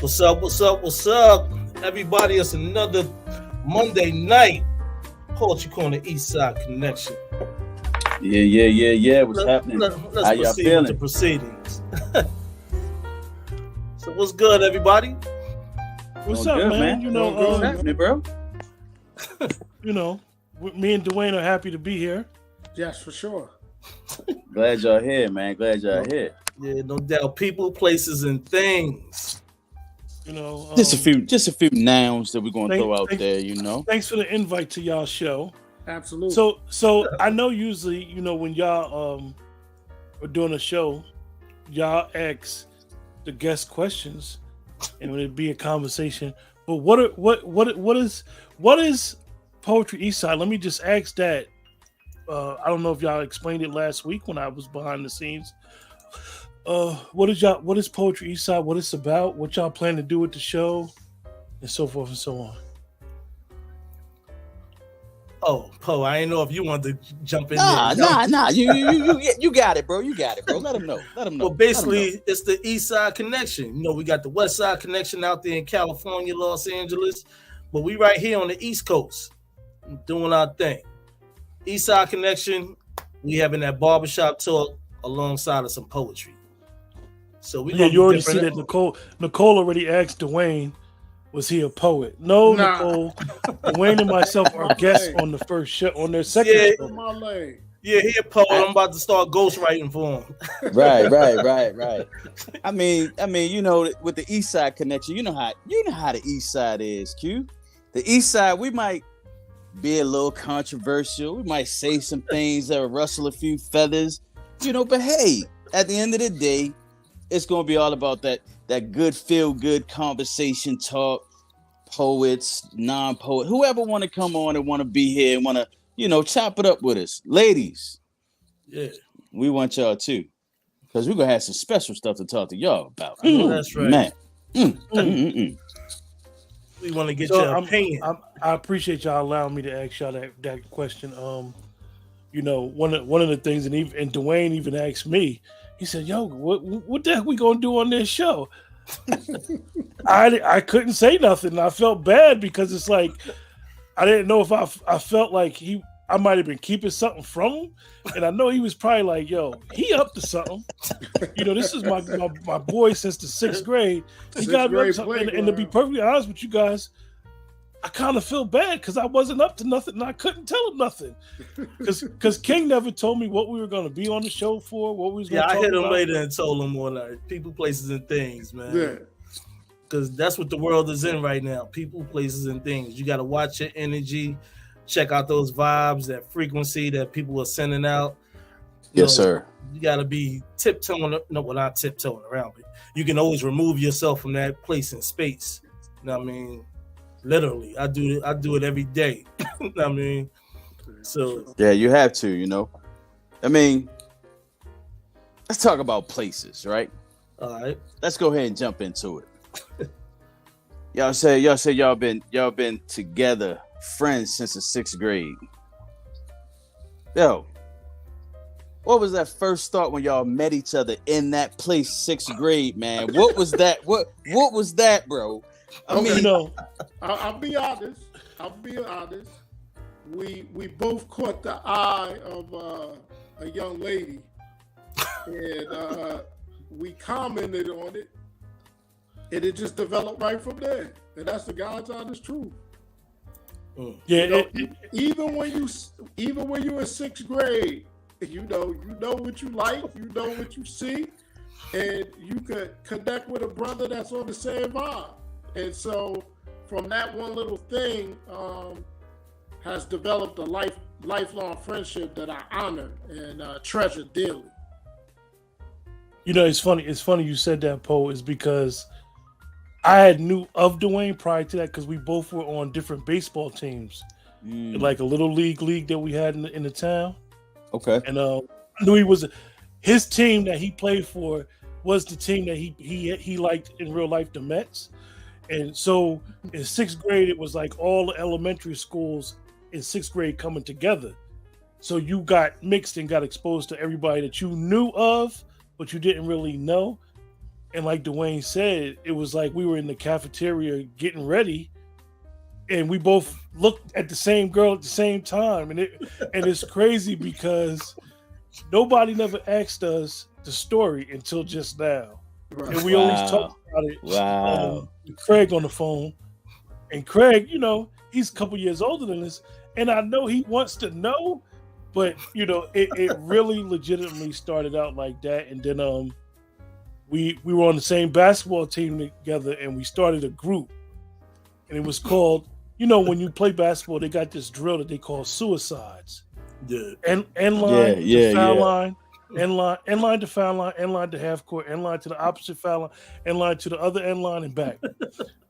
What's up? What's up? What's up? Everybody, it's another Monday night Poetry Corner Eastside Connection. Yeah. What's happening? Let's How y'all proceed feeling? with the proceedings. So what's good, everybody? What's up, good, man? You know, what's happening, bro? you know, me and Dwayne are happy to be here. Yes, for sure. Glad y'all here, man. Glad y'all here. Yeah, no doubt. People, places, and things. You know, Just a few nouns that we're gonna throw out there. You know. Thanks for the invite to y'all show. Absolutely. So I know usually, you know, when y'all are doing a show, y'all ask the guest questions, and when it be a conversation. But what is Poetry Eastside? Let me just ask that. I don't know if y'all explained it last week when I was behind the scenes. What is Poetry Eastside? What it's about? What y'all plan to do with the show, and so forth and so on. Oh, Poe, I didn't know if you wanted to jump in. Nah. You got it, bro. You got it, bro. Let them know. Well, basically, it's the Eastside Connection. You know, we got the West Side Connection out there in California, Los Angeles, but we right here on the East Coast doing our thing. Eastside Connection, we having that barbershop talk alongside of some poetry. So we you already see that Nicole already asked Dwayne, was he a poet? No, nah. Nicole. Dwayne and myself are guests on the first show, on their second show. Yeah, he a poet. I'm about to start ghostwriting for him. Right. I mean, you know, with the East Side Connection, you know how the East Side is, Q. The East Side, we might be a little controversial. We might say some things that rustle a few feathers, you know, but hey, at the end of the day, it's gonna be all about that good feel-good conversation talk, poets, non-poet, whoever want to come on and want to be here and want to, you know, chop it up with us. Ladies, yeah, we want y'all too, because we're gonna have some special stuff to talk to y'all about. That's right, man. We want to get your opinion. I appreciate y'all allowing me to ask y'all that question. You know, one of the things, and Dwayne even asked me. He said, "Yo, what the heck we gonna do on this show?" I couldn't say nothing. I felt bad because it's like I didn't know if I felt like I might have been keeping something from him, and I know he was probably like, "Yo, he up to something." You know, this is my boy since the sixth grade. He got me up to something, and to be perfectly honest with you guys, I kind of feel bad because I wasn't up to nothing and I couldn't tell him nothing. Because King never told me what we were going to be on the show for, what we was going to talk about. Yeah, I hit him later and told him more like people, places, and things, man. Yeah. Because that's what the world is in right now. People, places, and things. You got to watch your energy, check out those vibes, that frequency that people are sending out. Yes, sir. You got to be tiptoeing, not tiptoeing around, but you can always remove yourself from that place and space. You know what I mean? Literally, I do it every day. You know what I mean? So yeah, you have to, you know. I mean, let's talk about places, right? All right. Let's go ahead and jump into it. Y'all say y'all been together, friends since the sixth grade. Yo, what was that first thought when y'all met each other in that place, sixth grade, man? What was that? What was that, bro? I mean, you know, I'll be honest. We both caught the eye of a young lady, and we commented on it, and it just developed right from there. And that's the God's honest truth. Yeah. Even when you're in sixth grade, you know what you like, you know what you see, and you could connect with a brother that's on the same vibe. And so from that one little thing has developed a lifelong friendship that I honor and treasure dearly. You know, it's funny you said that, Poe, is because I had knew of Dwayne prior to that because we both were on different baseball teams. Like a little league that we had in the town. Okay. And knew his team that he played for was the team that he liked in real life, the Mets. And so in sixth grade, it was like all the elementary schools in sixth grade coming together. So you got mixed and got exposed to everybody that you knew of, but you didn't really know. And like Dwayne said, it was like we were in the cafeteria getting ready, and we both looked at the same girl at the same time. And it's crazy because nobody never asked us the story until just now. Right. And we always talk about it with Craig on the phone. And Craig, you know, he's a couple years older than us. And I know he wants to know, but, you know, it really legitimately started out like that. And then we were on the same basketball team together, and we started a group. And it was called, you know, when you play basketball, they got this drill that they call suicides. Yeah. End line to foul line, end line to foul line, end line to half court, end line to the opposite foul line, end line to the other end line and back.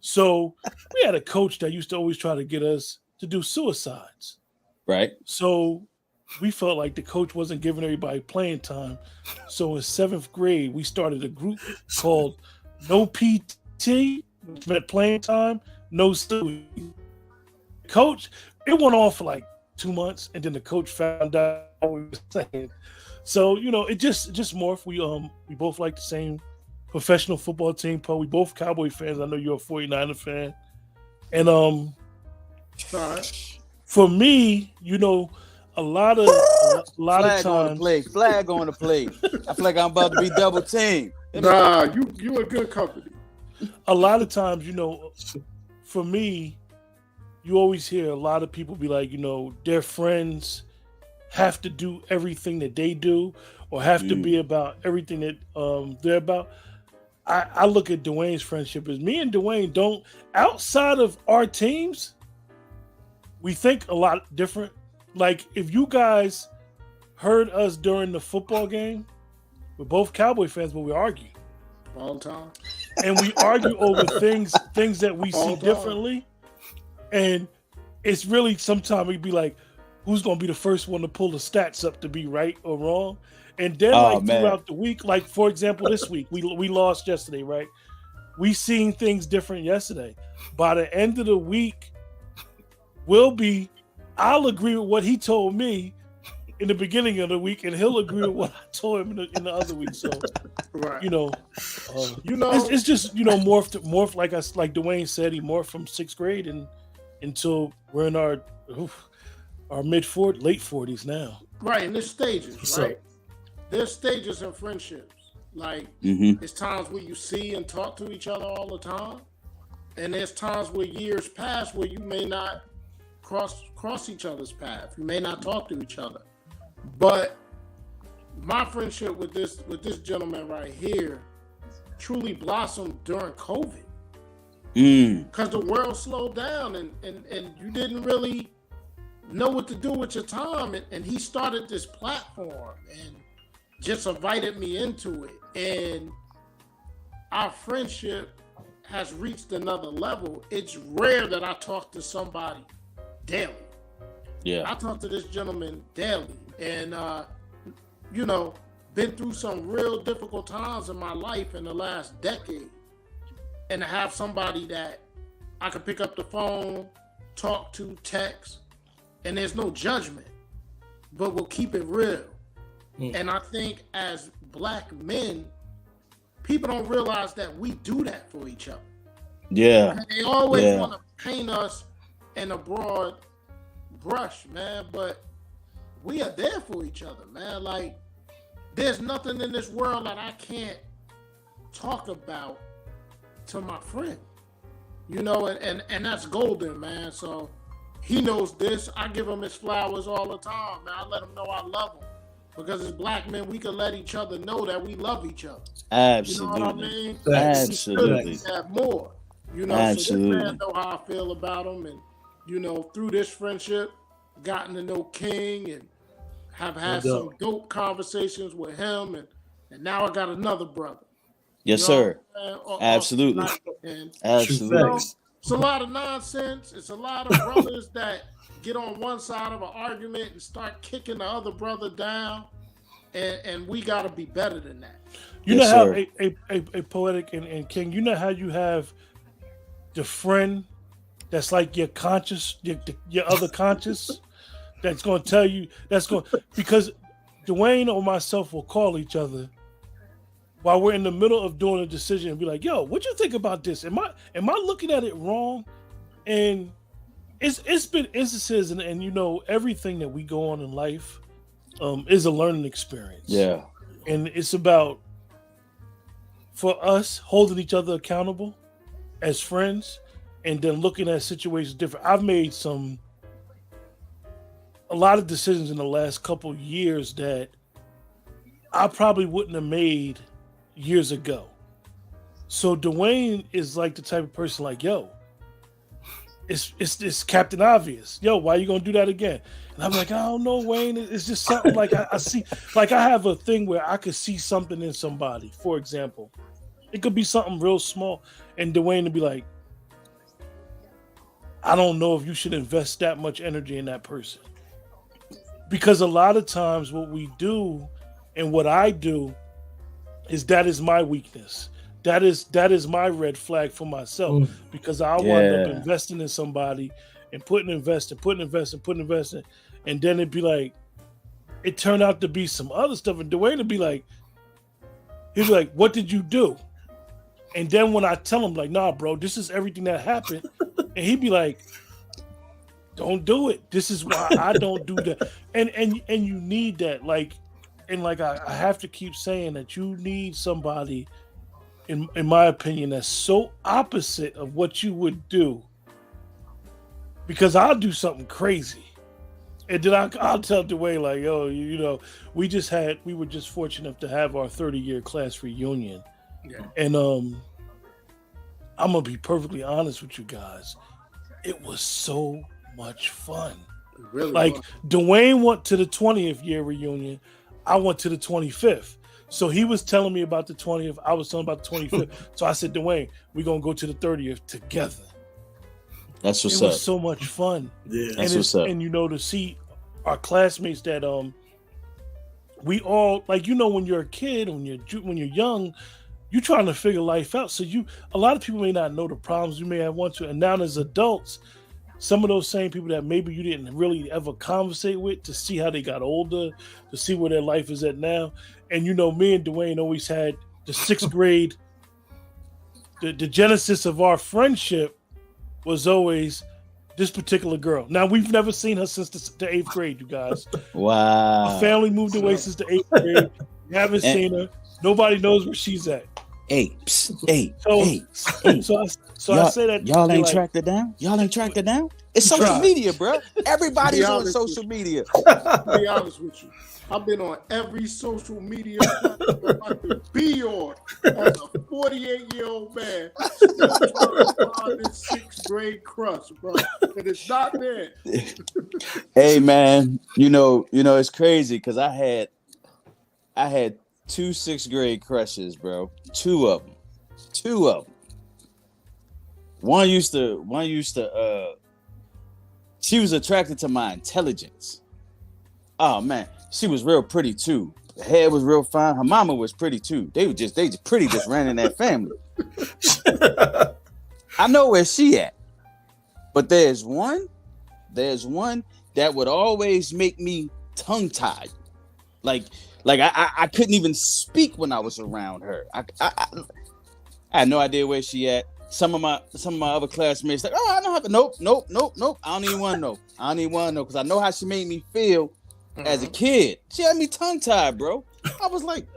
So we had a coach that used to always try to get us to do suicides. Right. So we felt like the coach wasn't giving everybody playing time. So in 7th grade, we started a group called No PT, which meant playing time, no suicide. Coach, it went on for like 2 months, and then the coach found out what we were saying. So, you know, it just morphed. We both like the same professional football team, Paul. We both Cowboy fans. I know you're a 49er fan. And for me, you know, a lot of times on the play. Flag on the play. I feel like I'm about to be double teamed. Nah, you a good company. A lot of times, you know, for me, you always hear a lot of people be like, you know, their friends have to do everything that they do or have to be about everything that they're about. I look at Dwayne's friendship as me and Dwayne don't, outside of our teams, we think a lot different. Like if you guys heard us during the football game, we're both Cowboy fans, but we argue all the time. And we argue over things that we see differently. And it's really sometimes we'd be like, who's going to be the first one to pull the stats up to be right or wrong? And then throughout the week, like for example, this week, we lost yesterday, right? We seen things different yesterday. By the end of the week, I'll agree with what he told me in the beginning of the week, and he'll agree with what I told him in the other week. So, right. you know, it's just, you know, morphed like Dwayne said, he morphed from 6th grade and until we're in our late 40s now. Right, and there's stages, right? There's stages in friendships. Like, it's times where you see and talk to each other all the time, and there's times where years pass where you may not cross each other's path. You may not talk to each other. But my friendship with this gentleman right here truly blossomed during COVID. Because the world slowed down and you didn't really know what to do with your time. And he started this platform and just invited me into it. And our friendship has reached another level. It's rare that I talk to somebody daily. Yeah, I talk to this gentleman daily. And, you know, been through some real difficult times in my life in the last decade. And to have somebody that I could pick up the phone, talk to, text, and there's no judgment, but we'll keep it real. And I think as Black men, people don't realize that we do that for each other. Yeah. And they always want to paint us in a broad brush, man, but we are there for each other, man. Like, there's nothing in this world that I can't talk about to my friend, you know, and that's golden, man. So he knows this. I give him his flowers all the time, man. I let him know I love him because as Black men, we can let each other know that we love each other. Absolutely. You know what I mean? Absolutely. We have more, you know. Absolutely. So this man know how I feel about him, and you know, through this friendship, gotten to know King and have had some dope conversations with him, and now I got another brother. Yes, sir. Absolutely. Absolutely. You know, it's a lot of nonsense. It's a lot of brothers that get on one side of an argument and start kicking the other brother down, and we got to be better than that. You know how a Poetic and King, you know how you have the friend that's like your conscious, your other conscious, that's going to tell you, because Dwayne or myself will call each other, while we're in the middle of doing a decision and be like, yo, what you think about this? Am I looking at it wrong? And it's been instances, and you know, everything that we go on in life is a learning experience. Yeah. And it's about, for us, holding each other accountable as friends, and then looking at situations different. I've made a lot of decisions in the last couple of years that I probably wouldn't have made years ago. So Dwayne is like the type of person like, yo, it's Captain Obvious. Yo, why you gonna do that again? And I'm like, I don't know, Wayne. It's just something like I see, like I have a thing where I could see something in somebody. For example, it could be something real small, and Dwayne would be like, I don't know if you should invest that much energy in that person. Because a lot of times what we do and what I do is that is my weakness. That is my red flag for myself, because I wind up investing in somebody and putting investing, and then it'd be like, it turned out to be some other stuff, and Dwayne would be like, he'd be like, what did you do? And then when I tell him like, nah, bro, this is everything that happened, and he'd be like, don't do it. This is why I don't do that. And you need that, like, and like I have to keep saying that you need somebody, in my opinion, that's so opposite of what you would do. Because I'll do something crazy, and then I'll tell Dwayne like, yo, you know, we were just fortunate enough to have our 30-year class reunion, and I'm gonna be perfectly honest with you guys, it was so much fun. Really like fun. Dwayne went to the 20th year reunion, I went to the 25th. So he was telling me about the 20th, I was telling about the 25th. So I said, Dwayne, we're gonna go to the 30th together. That's what's it up. was so much fun. Yeah, that's what's up. And you know, to see our classmates that we all, like, you know, when you're a kid, when you're young, you're trying to figure life out. So a lot of people may not know the problems you may have want to, and now as adults, some of those same people that maybe you didn't really ever conversate with, to see how they got older, to see where their life is at now. And you know, me and Dwayne always had the 6th grade. The genesis of our friendship was always this particular girl. Now, we've never seen her since the 8th grade, you guys. Wow. Our family moved away since the 8th grade. We haven't seen her. Nobody knows where she's at. Hey. So I say that y'all ain't like, tracked her down. Y'all ain't tracked her down. It's social media, bro. Everybody's on social media. To be honest with you, I've been on every social media platform I could be on as a 48-year-old man. Still trying to find this 6th grade crush, bro, and it's not there. Hey, man, you know, it's crazy because I had 2 6th grade crushes, bro. Two of them. One used to she was attracted to my intelligence. Oh man, she was real pretty too. The hair was real fine. Her mama was pretty too. They just pretty, just ran in that family. I know where she at. But there's one that would always make me tongue-tied. Like I couldn't even speak when I was around her. I had no idea where she at. Some of my other classmates like, oh, I don't have to. Nope. I don't even want to know because I know how she made me feel as a kid. She had me tongue tied, bro. I was like,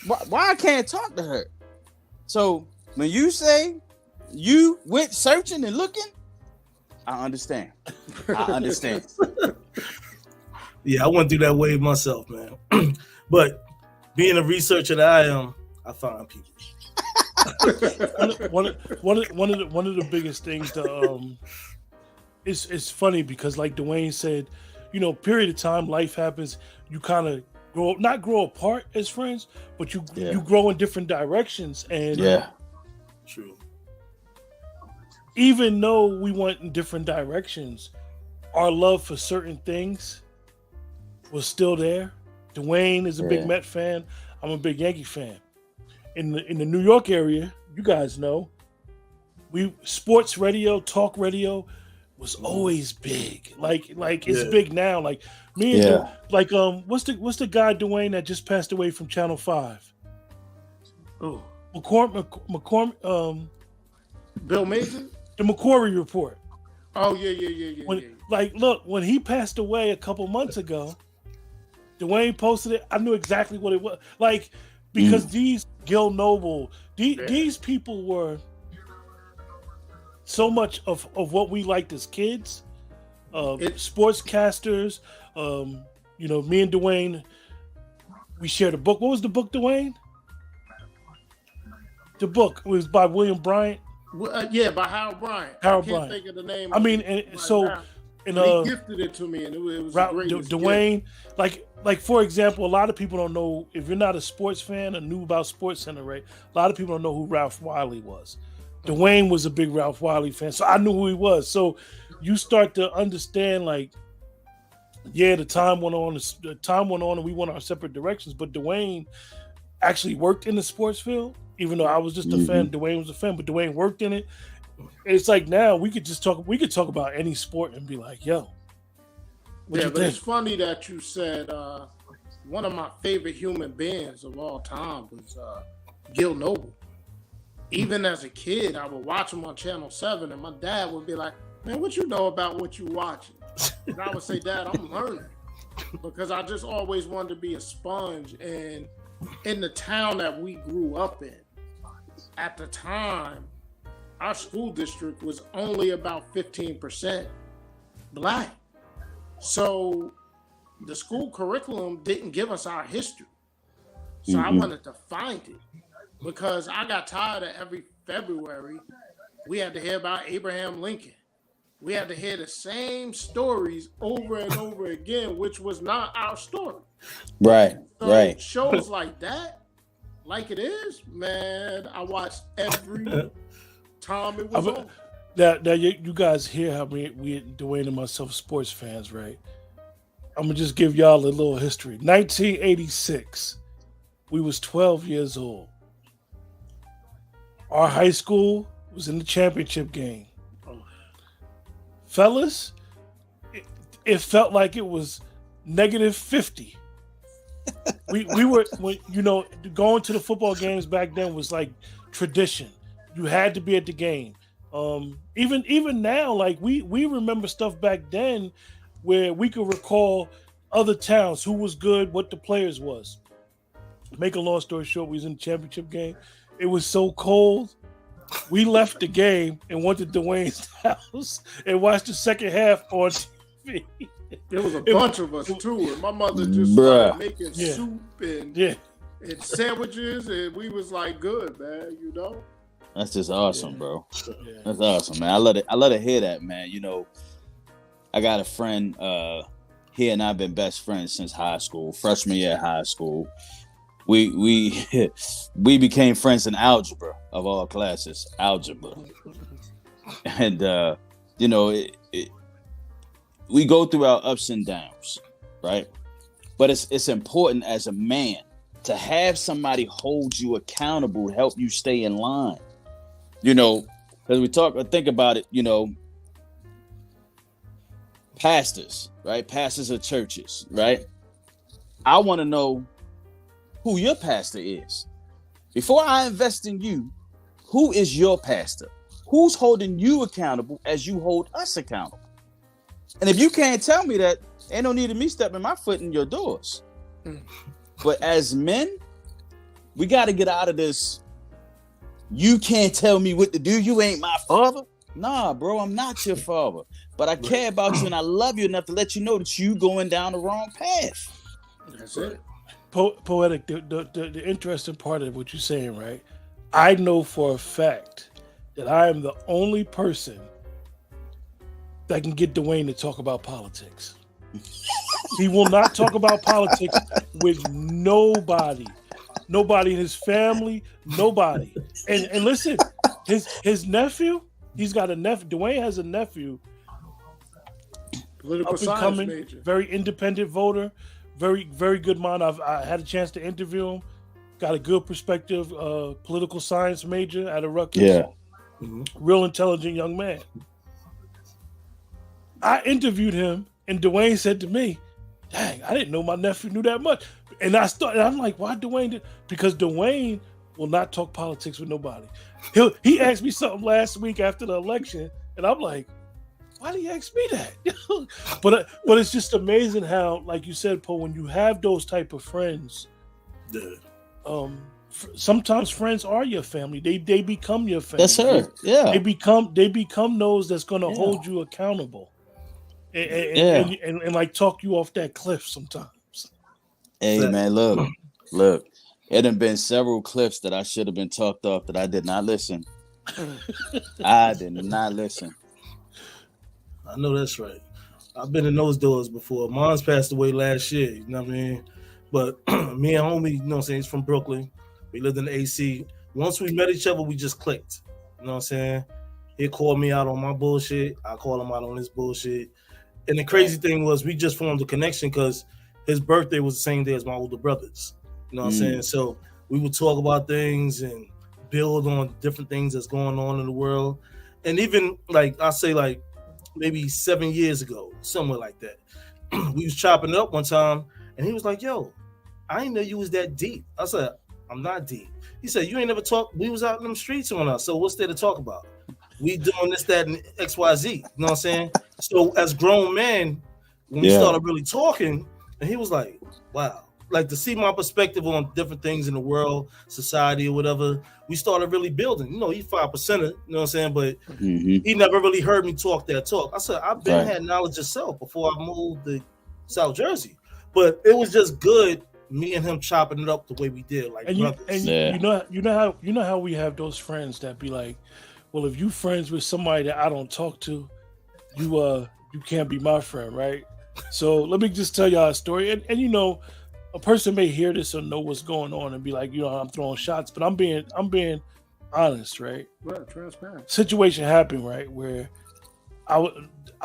why I can't talk to her? So when you say you went searching and looking, I understand. Yeah, I went through that wave myself, man. But being a researcher that I am, I find people. one of the biggest things to it's funny because like Dwayne said, you know, period of time, life happens, you kind of not grow apart as friends, but you grow in different directions. And true, even though we went in different directions, our love for certain things was still there. Dwayne is a big Met fan. I'm a big Yankee fan. In the New York area, you guys know, sports radio, talk radio was always big. Like it's big now. Like me and what's the guy Dwayne that just passed away from Channel 5? Oh, McCormick, Bill Mason. the McCorry report. Oh yeah. Like, look, when he passed away a couple months ago, Dwayne posted it. I knew exactly what it was. Like, because these Gil Noble, these people were so much of what we liked as kids, sportscasters. You know, me and Dwayne, we shared a book. What was the book, Dwayne? The book was by William Bryant. Yeah, by Harold Bryant. Harold I can't Bryant. think of the name. I mean, and so he gifted it to me, and it was a great Dwayne. Like for example, a lot of people don't know, if you're not a sports fan or knew about Sports Center, right? A lot of people don't know who Ralph Wiley was. Dwayne was a big Ralph Wiley fan, so I knew who he was. So you start to understand, like, yeah, the time went on, and we went our separate directions. But Dwayne actually worked in the sports field, even though I was just a fan. Dwayne was a fan, but Dwayne worked in it. It's like now we could talk about any sport and be like, yo. But it's funny that you said one of my favorite human beings of all time was Gil Noble. Even as a kid, I would watch him on Channel 7, and my dad would be like, man, what you know about what you watching? And I would say, Dad, I'm learning. Because I just always wanted to be a sponge. And in the town that we grew up in, at the time, our school district was only about 15% Black. So the school curriculum didn't give us our history. So I wanted to find it, because I got tired of every February we had to hear about Abraham Lincoln. We had to hear the same stories over and over again, which was not our story. Right, so right. Shows like that, like it is, man, I watched every time it was on. Now you guys hear how we Dwayne and myself sports fans, right? I'm gonna just give y'all a little history. 1986, we was 12 years old. Our high school was in the championship game. Fellas, it felt like it was -50. We were, you know, going to the football games back then was like tradition. You had to be at the game. Even now, like we remember stuff back then where we could recall other towns, who was good, what the players was. Make a long story short, we was in the championship game. It was so cold. We left the game and went to Dwayne's house and watched the second half on TV. There was a bunch of us too, and my mother just started making soup and sandwiches, and we was like, good, man, you know. That's just awesome, bro. Yeah. That's awesome, man. I love to hear that, man. You know, I got a friend. He and I've been best friends since high school, freshman year of high school. We became friends in algebra, of all classes, algebra. And you know, we go through our ups and downs, right? But it's important as a man to have somebody hold you accountable, help you stay in line. You know, because think about it, you know, pastors, right? Pastors of churches, right? I want to know who your pastor is. Before I invest in you, who is your pastor? Who's holding you accountable as you hold us accountable? And if you can't tell me that, ain't no need of me stepping my foot in your doors. But as men, we got to get out of this. You can't tell me what to do. You ain't my father. Nah, bro, I'm not your father. But I care about you and I love you enough to let you know that you going down the wrong path. That's it. Poetic, the interesting part of what you're saying, right? I know for a fact that I am the only person that can get Dwayne to talk about politics. He will not talk about politics with nobody in his family, nobody. And listen, his nephew, he's got a nephew. Dwayne has a nephew, political up and science coming, major, very independent voter, very, very good mind. I had a chance to interview him. Got a good perspective. Political science major at a Rutgers. Yeah, real intelligent young man. I interviewed him, and Dwayne said to me, "Dang, I didn't know my nephew knew that much." And I'm like, "Why Dwayne?" Because Dwayne will not talk politics with nobody. He asked me something last week after the election, and I'm like, why did he ask me that? but it's just amazing how, like you said, Paul, when you have those type of friends, sometimes friends are your family. They become your family. That's her. Yeah. They become those that's going to hold you accountable, and like talk you off that cliff sometimes. Hey man, look. It done been several cliffs that I should have been talked off that I did not listen. I did not listen. I know that's right. I've been in those doors before. Mom's passed away last year, you know what I mean? But me and homie, you know what I'm saying, he's from Brooklyn. We lived in the AC. Once we met each other, we just clicked. You know what I'm saying? He called me out on my bullshit. I called him out on his bullshit. And the crazy thing was we just formed a connection because his birthday was the same day as my older brother's. You know what I'm saying? So we would talk about things and build on different things that's going on in the world. And even like I say like maybe 7 years ago, somewhere like that, we was chopping it up one time and he was like, yo, I didn't know you was that deep. I said, I'm not deep. He said, you ain't never talked. We was out in them streets on us. So what's there to talk about? We doing this, that, and XYZ. You know what I'm saying? So as grown men, when we started really talking, and he was like, wow. Like to see my perspective on different things in the world, society or whatever, we started really building. You know, he 5%er, you know what I'm saying? But he never really heard me talk that talk. I said, I've been had knowledge of self before I moved to South Jersey. But it was just good, me and him chopping it up the way we did. Like, you know how we have those friends that be like, well, if you friends with somebody that I don't talk to, you can't be my friend, right? So let me just tell y'all a story. And you know, a person may hear this or know what's going on and be like, you know, I'm throwing shots, but I'm being honest, right? Right, transparent. Situation happened, right, where I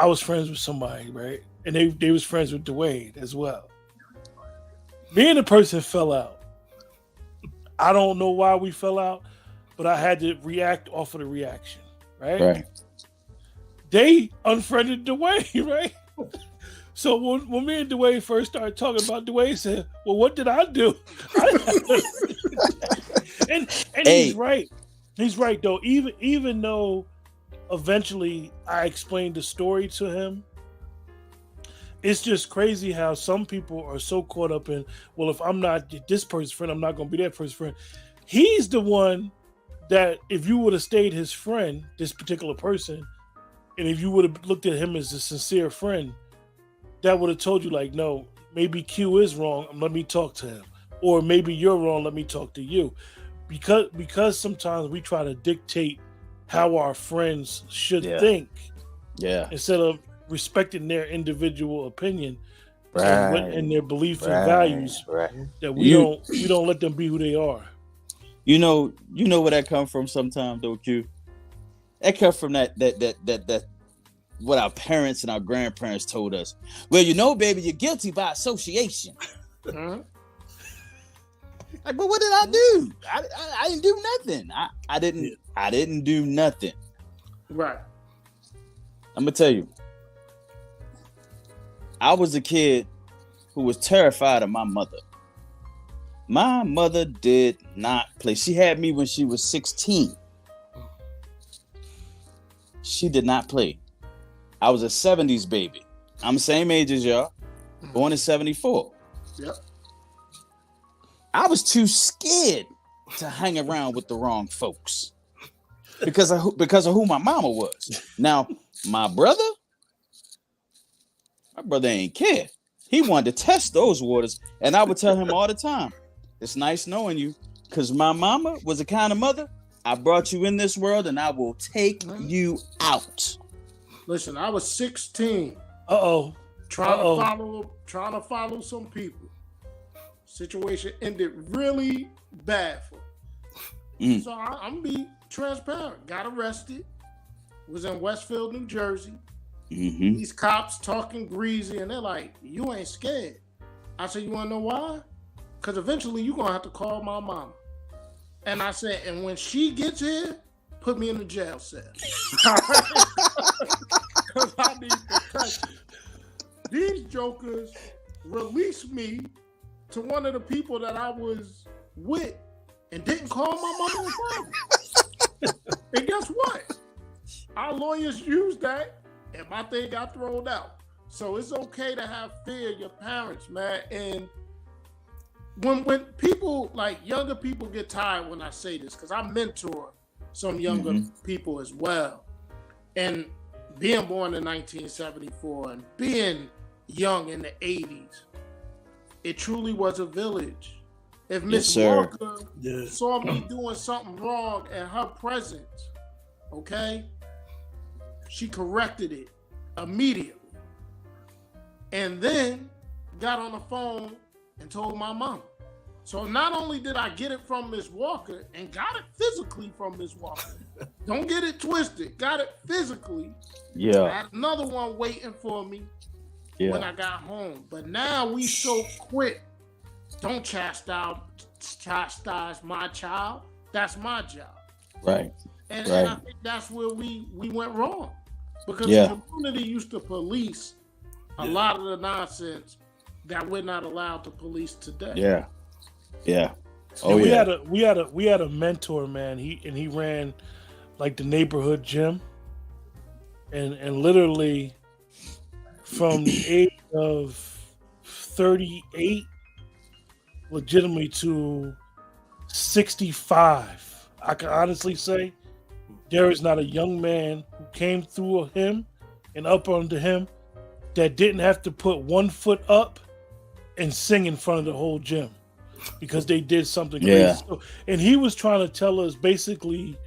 was friends with somebody, right, and they was friends with Dwayne as well. Me and the person fell out. I don't know why we fell out, but I had to react off of the reaction, right? They unfriended Dwayne, right? So when me and Dwayne first started talking about, Dwayne said, well, what did I do? and he's right. He's right, though. Even though eventually I explained the story to him, it's just crazy how some people are so caught up in, well, if I'm not this person's friend, I'm not going to be that person's friend. He's the one that if you would have stayed his friend, this particular person, and if you would have looked at him as a sincere friend, that would have told you like, no, maybe Q is wrong. Let me talk to him. Or maybe you're wrong. Let me talk to you. Because sometimes we try to dictate how our friends should think. Yeah. Instead of respecting their individual opinion and their beliefs and values. That we don't let them be who they are. You know where that come from sometimes though, Q? That come from that what our parents and our grandparents told us. Well, you know, baby, you're guilty by association. Like, but what did I do? I didn't do nothing. I didn't do nothing. Right. I'm gonna tell you. I was a kid who was terrified of my mother. My mother did not play. She had me when she was 16. She did not play. I was a 70s baby. I'm the same age as y'all. Born in 74. Yep. I was too scared to hang around with the wrong folks because of who my mama was. Now, my brother ain't care. He wanted to test those waters, and I would tell him all the time, it's nice knowing you, because my mama was the kind of mother, I brought you in this world, and I will take you out. Listen, I was 16. Trying to follow some people. Situation ended really bad for me. So I'm be transparent. Got arrested. Was in Westfield, New Jersey. These cops talking greasy, and they're like, "You ain't scared." I said, "You want to know why? Because eventually you're gonna have to call my mama." And I said, "And when she gets here, put me in the jail cell." Because I need protection. These jokers released me to one of the people that I was with and didn't call my mother and father. And guess what? Our lawyers used that, and my thing got thrown out. So it's okay to have fear of your parents, man. And when people, like younger people, get tired when I say this, because I mentor some younger people as well. And being born in 1974 and being young in the 80s, it truly was a village. If Miss Walker saw me doing something wrong in her presence, okay, she corrected it immediately. And then got on the phone and told my mom. So not only did I get it from Miss Walker and got it physically from Miss Walker, don't get it twisted, got it physically. Yeah. I had another one waiting for me when I got home. But now we so quick, don't chastise my child. That's my job. Right. And I think that's where we went wrong. Because the community used to police a lot of the nonsense that we're not allowed to police today. Yeah. Yeah. Oh, we had a mentor, man. He ran like the neighborhood gym. And literally from the age of 38 legitimately to 65, I can honestly say there is not a young man who came through him and up under him that didn't have to put one foot up and sing in front of the whole gym because they did something crazy. So, and he was trying to tell us basically,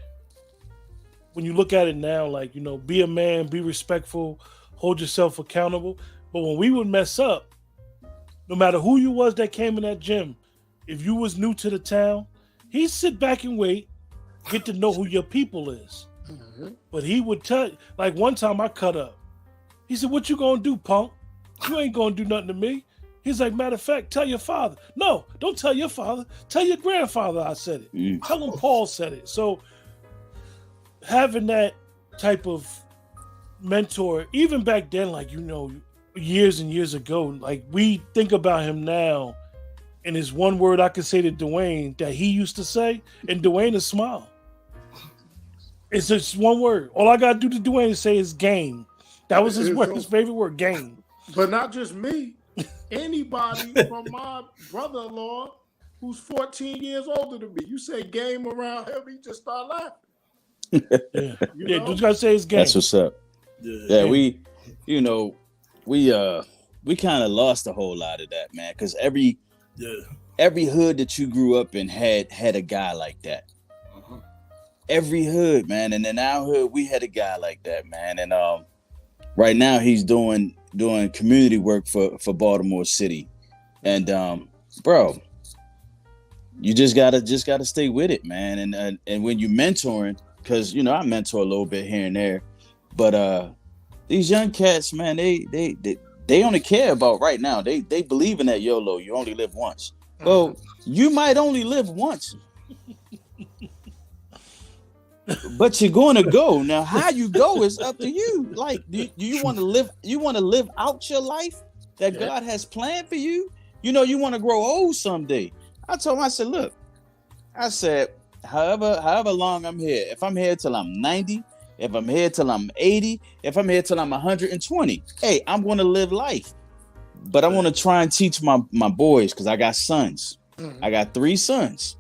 when you look at it now, like, you know, be a man, be respectful, hold yourself accountable. But when we would mess up, no matter who you was that came in that gym, if you was new to the town, he'd sit back and wait, get to know who your people is. But he would tell, like one time I cut up. He said, "What you gonna do, punk? You ain't gonna do nothing to me." He's like, "Matter of fact, tell your father." "No, don't tell your father. Tell your grandfather I said it. Tell him Paul said it." So having that type of mentor, even back then, like, you know, years and years ago, like we think about him now, and there's one word I can say to Dwayne that he used to say, and Dwayne is smile. It's just one word. All I gotta do to Dwayne is say is game. That was his word, his favorite word, game. But not just me. Anybody from my brother-in-law who's 14 years older than me, you say game around him, he just start laughing. You just gotta say it's game. That's what's up. We kind of lost a whole lot of that, man, because every hood that you grew up in had a guy like that. Every hood, man, and in our hood we had a guy like that, man. And right now he's doing community work for Baltimore City, and bro, you just gotta stay with it, man. And when you mentoring, because you know I mentor a little bit here and there, but these young cats, man, they only care about right now. They believe in that YOLO. You only live once. Well, you might only live once. But you're going to go. Now, how you go is up to you. Like, do you want to live? You want to live out your life that God has planned for you? You know, you want to grow old someday. I told him, I said, look, I said, however long I'm here, if I'm here till I'm 90, if I'm here till I'm 80, if I'm here till I'm 120, hey, I'm going to live life. But I want to try and teach my boys, because I got sons. I got 3 sons.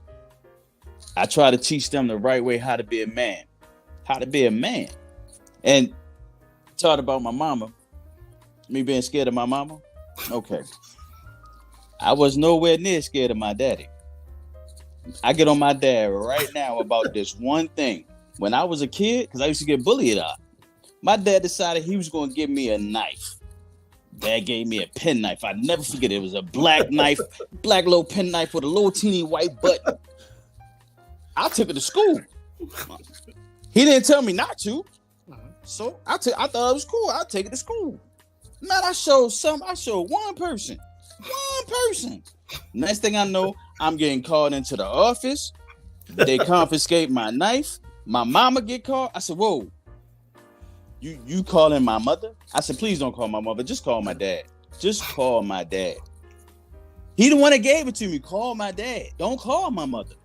I try to teach them the right way, how to be a man. And taught about my mama, me being scared of my mama. Okay. I was nowhere near scared of my daddy. I get on my dad right now about this one thing. When I was a kid, because I used to get bullied out, my dad decided he was going to give me a knife. Dad gave me a pen knife. I never forget it. It was a black knife, black little pen knife with a little teeny white button. I took it to school. He didn't tell me not to. So I thought it was cool. I'll take it to school. Man, I showed one person. Next thing I know, I'm getting called into the office. They confiscate my knife. My mama get called. I said, whoa, you calling my mother? I said, please don't call my mother. Just call my dad. Just call my dad. He the one that gave it to me. Call my dad. Don't call my mother.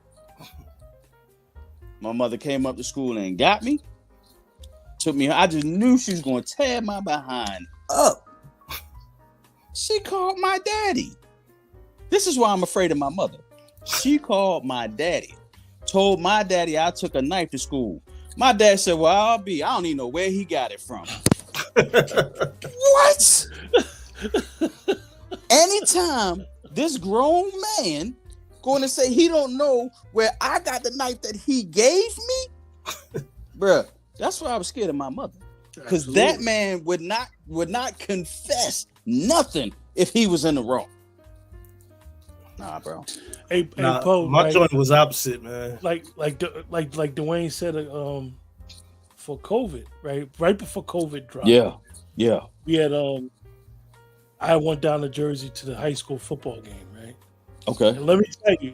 My mother came up to school and got me. Took me. I just knew she was going to tear my behind up. She called my daddy. This is why I'm afraid of my mother. She called my daddy. Told my daddy I took a knife to school. My dad said, well, I don't even know where he got it from. What? Anytime this grown man going to say he don't know where I got the knife that he gave me, bruh, that's why I was scared of my mother. Because that man would not confess nothing if he was in the wrong. Nah, bro. Hey, Poe, my joint was opposite, man. Like Dwayne said, for COVID, right before COVID dropped. Yeah. We had I went down to Jersey to the high school football game, right? Okay. And let me tell you,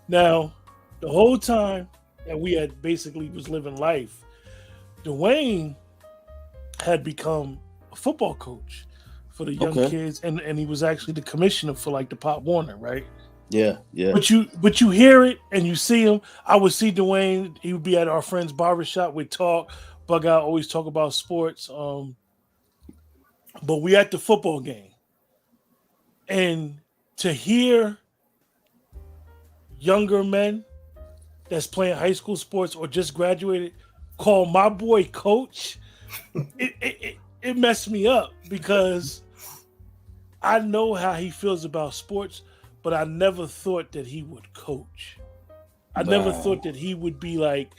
now the whole time that we had basically was living life, Dwayne had become a football coach for the young kids, and he was actually the commissioner for like the Pop Warner, right? Yeah. But you hear it and you see him. I would see Dwayne. He would be at our friend's barbershop. We'd talk. Bug out, always talk about sports. But we at the football game, and to hear younger men that's playing high school sports or just graduated call my boy coach, it messed me up because I know how he feels about sports, but I never thought that he would coach. I never thought that he would be like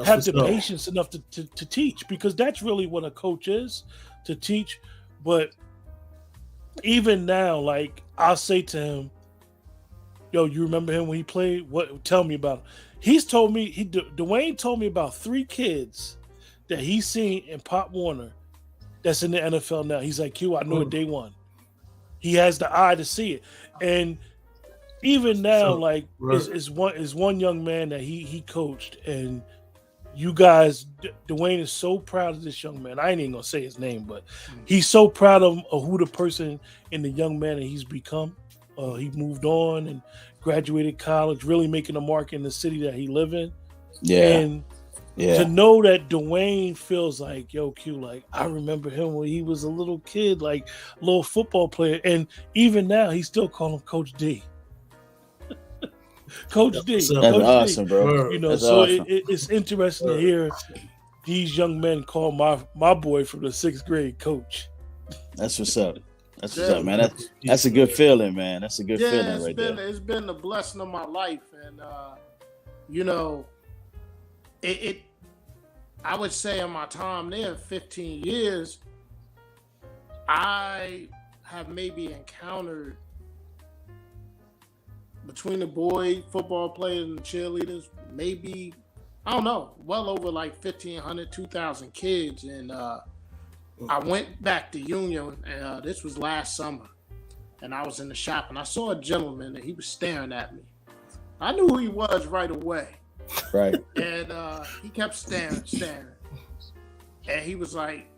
have the patience enough to teach, because that's really what a coach is, to teach. But even now, like I'll say to him, yo, you remember him when he played? What? Tell me about him. He's told me, Dwayne told me about 3 kids that he's seen in Pop Warner that's in the NFL now. He's like, Q, I knew it day one. He has the eye to see it. And even now, is one young man that he coached, and you guys, Dwayne is so proud of this young man. I ain't even gonna say his name, but he's so proud of who the person and the young man that he's become. He moved on and graduated college, really making a mark in the city that he live in. And to know that Dwayne feels like, yo, Q, like I remember him when he was a little kid, like a little football player, and even now he still call him Coach D. Coach D. That's Coach awesome, D. bro. You know, that's so awesome. it's interesting to hear these young men call my boy from the 6th grade coach. That's what's up. That's what's up, man. That's a good feeling, man. That's a good feeling right there. It's been the blessing of my life, and you know, it. I would say in my time there, 15 years, I have maybe encountered, between the boy football players and the cheerleaders, maybe, I don't know, well over like 1,500, 2,000 kids. And I went back to Union, and this was last summer, and I was in the shop, and I saw a gentleman, and he was staring at me. I knew who he was right away. Right. And he kept staring. And he was like,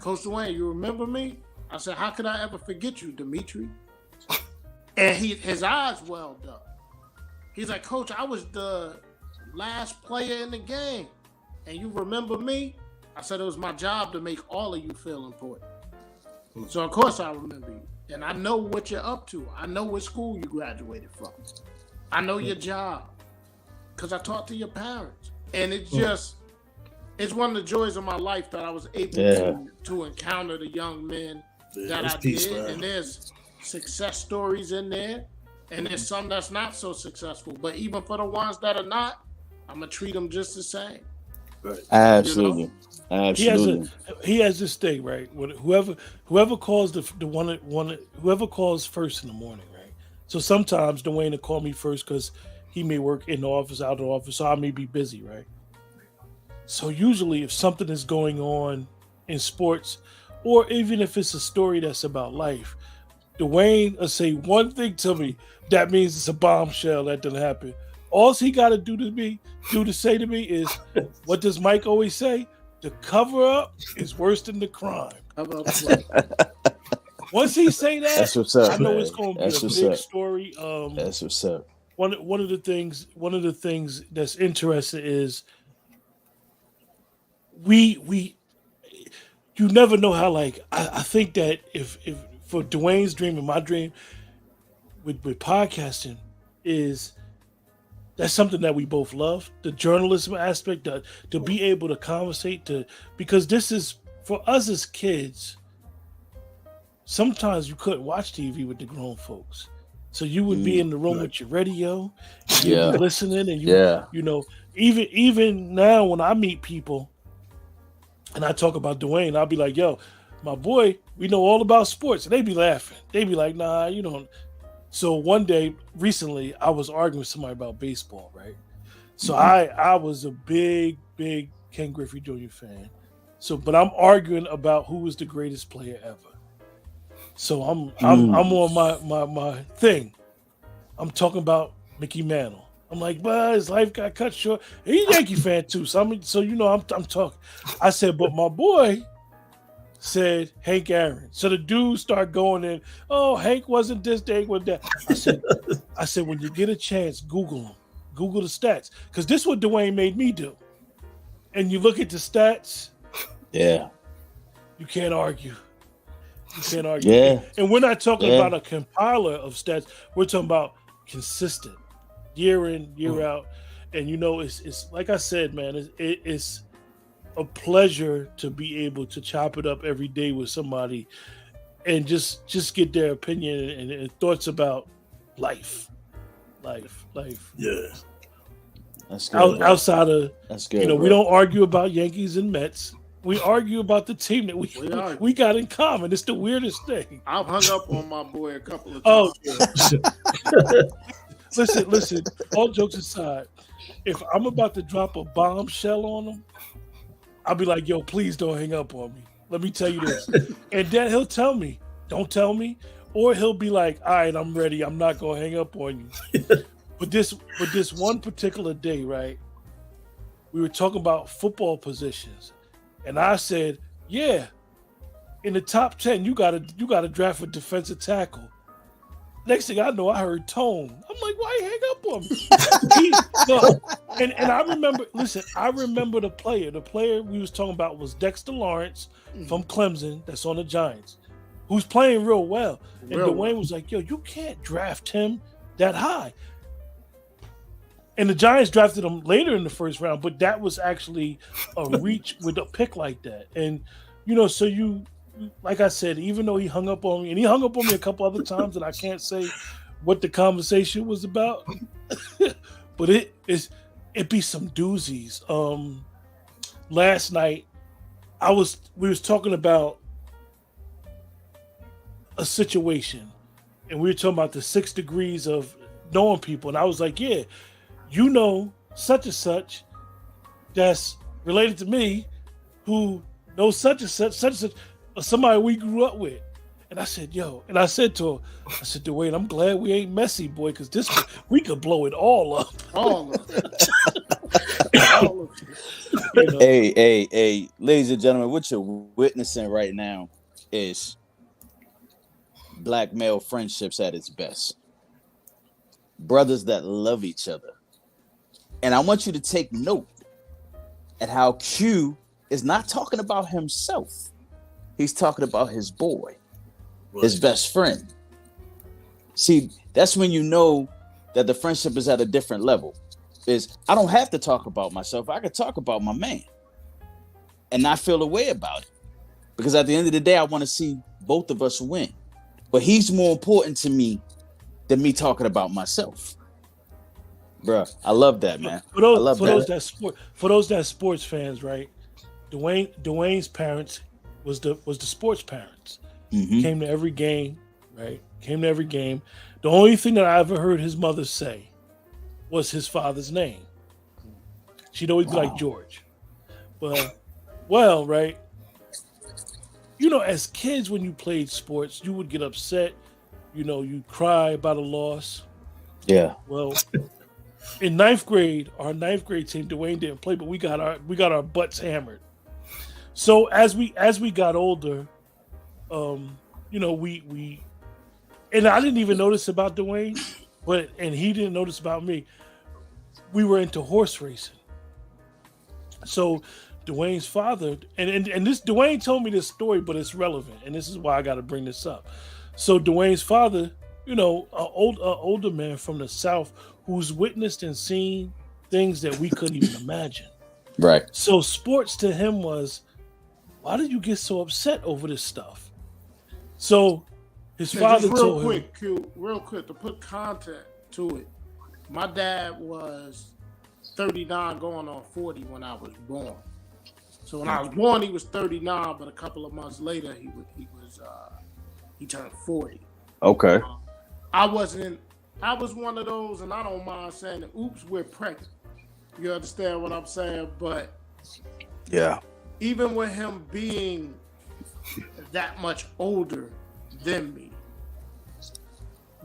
Coach Dwayne, you remember me? I said, how could I ever forget you, Dimitri? And his eyes welled up. He's like, Coach, I was the last player in the game. And you remember me? I said, it was my job to make all of you feel important. So, of course, I remember you. And I know what you're up to. I know what school you graduated from. I know your job. Because I talked to your parents. And it's just, it's one of the joys of my life that I was able to encounter the young men that I did. Man. And there's success stories in there, and there's some that's not so successful. But even for the ones that are not, I'm gonna treat them just the same. Right. Absolutely, you know? Absolutely. He has this thing, right? Whoever calls whoever calls first in the morning, right? So sometimes Dwayne will call me first because he may work in the office, out of the office, so I may be busy, right? So usually, if something is going on in sports, or even if it's a story that's about life, Dwayne will say one thing to me that means it's a bombshell that didn't happen. All he got to do to say to me is, what does Mike always say? The cover up is worse than the crime. Once he say that, that's what's up, I know man. it's going to be that's a big story. That's what's up. one of the things that's interesting is we you never know how, like, I think that if for Dwayne's dream and my dream with podcasting is that's something that we both love, the journalism aspect, to be able to conversate, because this is for us as kids. Sometimes you couldn't watch TV with the grown folks, so you would be in the room with your radio, and you'd be listening, and you know, even now when I meet people and I talk about Dwayne, I'll be like, "Yo, my boy, we know all about sports," and they be laughing. They be like, "Nah, you don't." So one day recently, I was arguing with somebody about baseball, right? So I was a big Ken Griffey Jr. fan. So, but I'm arguing about who was the greatest player ever. So I'm on my thing. I'm talking about Mickey Mantle. I'm like, but his life got cut short. He's a Yankee fan too. So I'm talking. I said, but my boy said Hank Aaron. So the dudes start going in, oh, Hank wasn't this, Hank was that. I said, when you get a chance, Google him. Google the stats. Because this is what Dwayne made me do. And you look at the stats. Yeah. You can't argue. You can't argue. Yeah. And we're not talking about a compiler of stats. We're talking about consistent, year in, year out. And you know, it's like I said, man, it's a pleasure to be able to chop it up every day with somebody and just get their opinion and thoughts about life. Yeah. That's good. Outside of, that's good. You know, bro. we don't argue about Yankees and Mets. We argue about the team that we got in common. It's the weirdest thing. I've hung up on my boy a couple of times. Listen. All jokes aside, if I'm about to drop a bombshell on him, I'll be like, yo, please don't hang up on me. Let me tell you this. And then he'll tell me, don't tell me. Or he'll be like, all right, I'm ready. I'm not going to hang up on you. But this one particular day, right, we were talking about football positions. And I said, yeah, in the top 10, you gotta draft a defensive tackle. Next thing I know, I heard Tone. I'm like, why you hang up on me? And I remember the player. The player we was talking about was Dexter Lawrence from Clemson, that's on the Giants, who's playing real well. And Dwayne was like, yo, you can't draft him that high. And the Giants drafted him later in the first round, but that was actually a reach with a pick like that. And, you know, so you, like I said, even though he hung up on me, and he hung up on me a couple other times, and I can't say what the conversation was about, but it be some doozies. Last night, we was talking about a situation, and we were talking about the 6 degrees of knowing people, and I was like, yeah, you know, such and such that's related to me who knows such and such, or somebody we grew up with. And I said, yo, and I said to her, I said, Dwayne, I'm glad we ain't messy, boy, because we could blow it all up. All of it. You know? Hey, ladies and gentlemen, what you're witnessing right now is black male friendships at its best. Brothers that love each other. And I want you to take note at how Q is not talking about himself. He's talking about his boy, his best friend. See, that's when you know that the friendship is at a different level. I don't have to talk about myself. I can talk about my man and not feel a way about it. Because at the end of the day, I want to see both of us win. But he's more important to me than me talking about myself. Bruh, I love that, man. For those that sports fans, right? Dwayne's parents was the sports parents. Mm-hmm. Came to every game, right? Came to every game. The only thing that I ever heard his mother say was his father's name. She'd always be like George. But right? You know, as kids when you played sports, you would get upset. You know, you'd cry about a loss. Yeah. Well, in ninth grade team, Dwayne didn't play, but we got our butts hammered. So as we got older, you know, we and I didn't even notice about Dwayne, and he didn't notice about me. We were into horse racing. So Dwayne's father, and this Dwayne told me this story, but it's relevant, and this is why I got to bring this up. So Dwayne's father, you know, an older man from the South who's witnessed and seen things that we couldn't even imagine. Right. So sports to him was, why did you get so upset over this stuff? So his father told him. Real quick, to put content to it. My dad was 39 going on 40 when I was born. So when I was born, he was 39, but a couple of months later, he turned 40. Okay. I was one of those, and I don't mind saying, oops, we're pregnant. You understand what I'm saying? But yeah, even with him being that much older than me,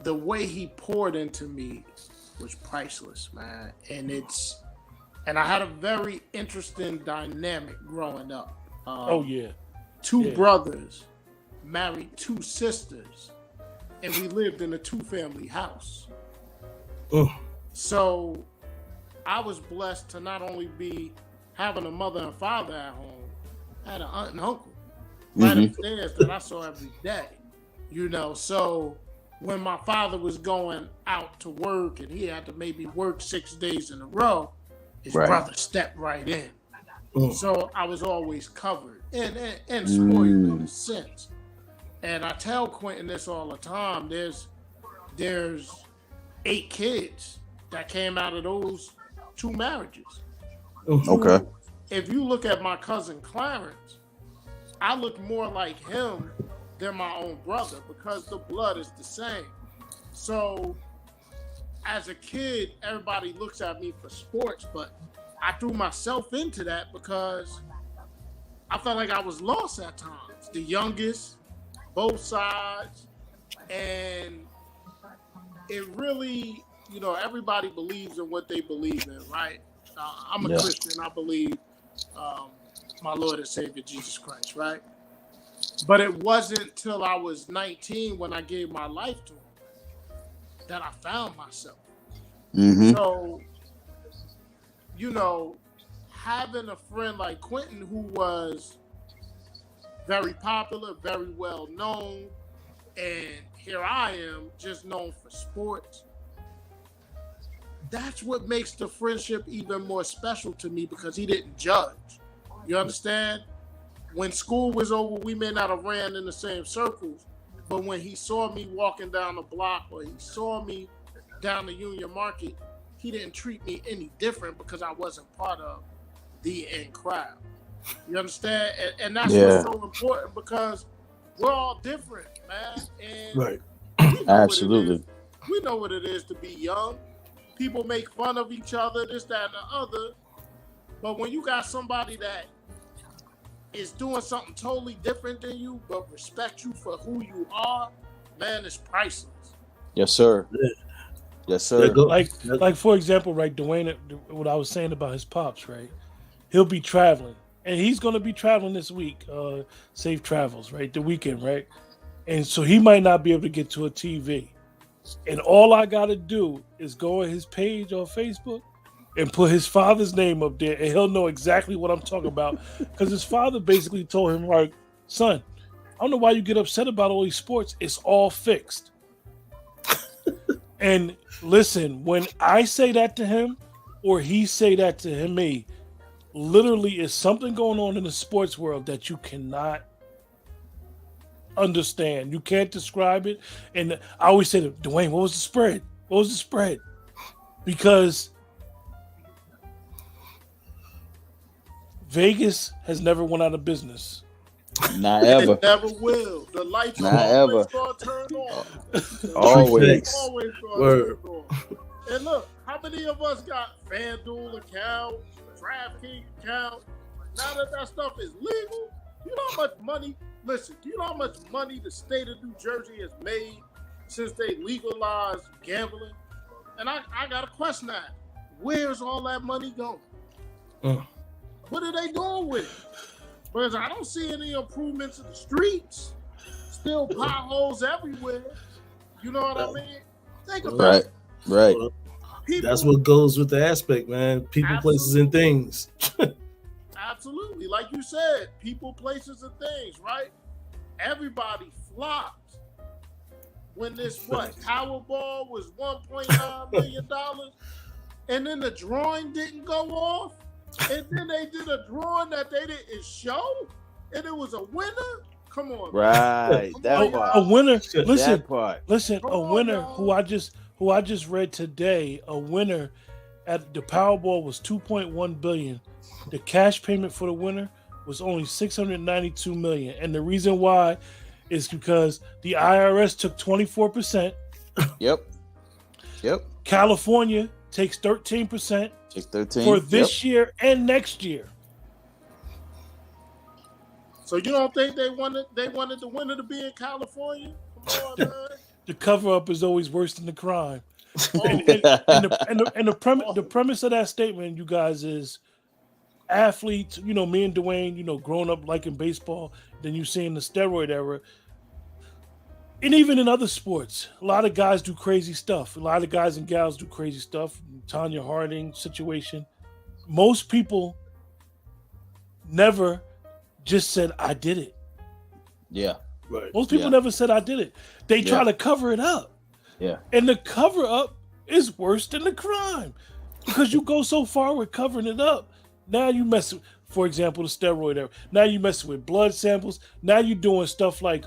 the way he poured into me was priceless, man. And I had a very interesting dynamic growing up. Two brothers married two sisters, and we lived in a 2-family house. So I was blessed to not only be having a mother and father at home, I had an aunt and uncle right upstairs that I saw every day. You know, so when my father was going out to work and he had to maybe work 6 days in a row, his brother stepped right in. So I was always covered and spoiled in a sense. And I tell Quentin this all the time. There's 8 kids that came out of those 2 marriages. Okay. If you look at my cousin Clarence, I look more like him than my own brother because the blood is the same. So as a kid, everybody looks at me for sports, but I threw myself into that because I felt like I was lost at times. The youngest, both sides, and it really, you know, everybody believes in what they believe in, right? I'm a Christian. I believe my Lord and Savior Jesus Christ, right? But it wasn't till I was 19 when I gave my life to him that I found myself. So, you know, having a friend like Quentin who was very popular, very well known, and here I am just known for sports. That's what makes the friendship even more special to me because he didn't judge. You understand? When school was over, we may not have ran in the same circles, but when he saw me walking down the block or he saw me down the Union Market, he didn't treat me any different because I wasn't part of the in crowd. You understand? And that's what's so important because we're all different, man. And absolutely. We know what it is to be young. People make fun of each other, this, that, and the other. But when you got somebody that is doing something totally different than you, but respect you for who you are, man, it's priceless. Yes, sir. Yes, sir. Like for example, right, Dwayne, what I was saying about his pops, right? He'll be traveling, and he's going to be traveling this week. Safe travels, right? The weekend, right? And so he might not be able to get to a TV. And all I got to do is go on his page on Facebook and put his father's name up there, and he'll know exactly what I'm talking about. Because his father basically told him, like, son, I don't know why you get upset about all these sports. It's all fixed. And listen, when I say that to him or he say that to me, literally is something going on in the sports world that you cannot understand. You can't describe it. And I always say to Dwayne, what was the spread? What was the spread? Because Vegas has never went out of business. Not ever. It never will. The lights Not are always ever. going to turn on. Always. Always going to turn on. And look, how many of us got FanDuel accounts, DraftKings accounts? Now that stuff is legal, you know how much money? Listen, do you know how much money the state of New Jersey has made since they legalized gambling? And I got a question now. Where's all that money going? What are they doing with it? Because I don't see any improvements in the streets. Still potholes everywhere. You know what I mean? Think about it. Right. Well, People, that's what goes with the aspect, man. People, places, and things. absolutely, like you said, people, places, and things. Right? Everybody flopped when this Powerball was $1.9 million, and then the drawing didn't go off, and then they did a drawing that they didn't show, and it was a winner. Come on, right? Come That on, part. A winner. Listen, That part. listen. Come A on, winner y'all. who I just read today. A winner at the Powerball was 2.1 billion. The cash payment for the winner was only 692 million, and the reason why is because the IRS took 24%. Yep. Yep. California takes 13% Take 13 for this year and next year. So you don't think they wanted the winner to be in California? Come on, man. The cover up is always worse than the crime. Oh, And the premise of that statement, you guys, is athletes. You know, me and Dwayne, you know, growing up liking baseball, then you see in the steroid era, and even in other sports, a lot of guys do crazy stuff. A lot of guys and gals do crazy stuff. Tanya Harding situation. Most people never just said, I did it. Yeah. Right. Most people never said, I did it. They try to cover it up. Yeah. And the cover up is worse than the crime because you go so far with covering it up. Now you mess with, for example, the steroid era. Now you messing with blood samples. Now you're doing stuff like,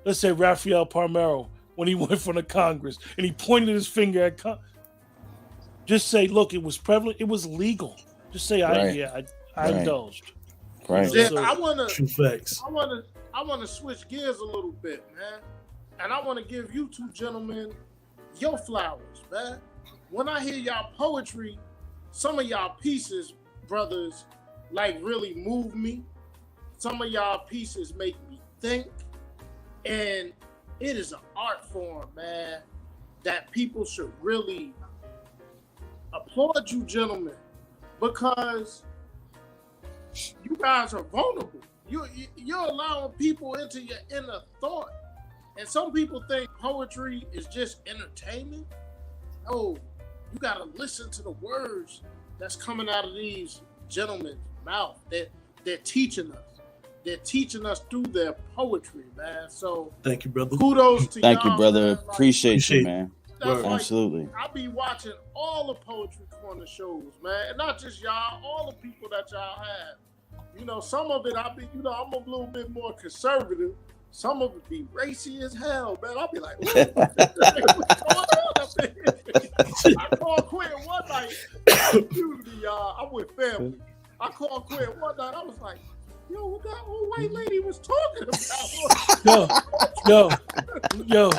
let's say Rafael Palmeiro when he went from the Congress and he pointed his finger at just say, look, it was prevalent. It was legal. Just say, I indulged. Right. Then So, True facts. I want to switch gears a little bit, man, and I want to give you two gentlemen your flowers, man. When I hear y'all poetry, some of y'all pieces, brothers, like really move me. Some of y'all pieces make me think, and it is an art form, man, that people should really applaud you, gentlemen, because you guys are vulnerable. You're allowing people into your inner thought. And some people think poetry is just entertainment. Oh, you got to listen to the words that's coming out of these gentlemen's mouth. They're teaching us. They're teaching us through their poetry, man. So thank you, brother. kudos to Thank y'all, you, brother. man. Like, Appreciate you, man. that's like, Absolutely. I be watching all the Poetry Corner shows, man. And not just y'all, all the people that y'all have. You know, some of it I'm a little bit more conservative. Some of it be racy as hell, man. I'll be like, what's going on up here? I called quit one night. Excuse me, y'all. I'm with family. I called quit one night. I was like, yo, what that old white lady was talking about? yo.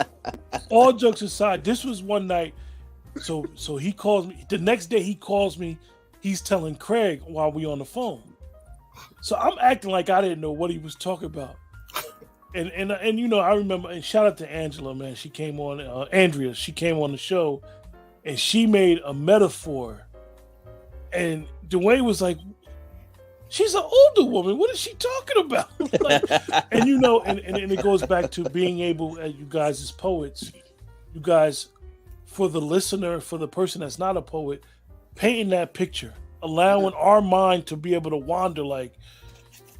All jokes aside, this was one night. So he calls me. The next day he calls me. He's telling Craig while we on the phone. So I'm acting like I didn't know what he was talking about. And you know, I remember, and shout out to Angela, man. She came on, Andrea, she came on the show and she made a metaphor. And Dwayne was like, she's an older woman. What is she talking about? and you know, and it goes back to being able, you guys as poets, you guys, for the listener, for the person that's not a poet, painting that picture, allowing our mind to be able to wander like,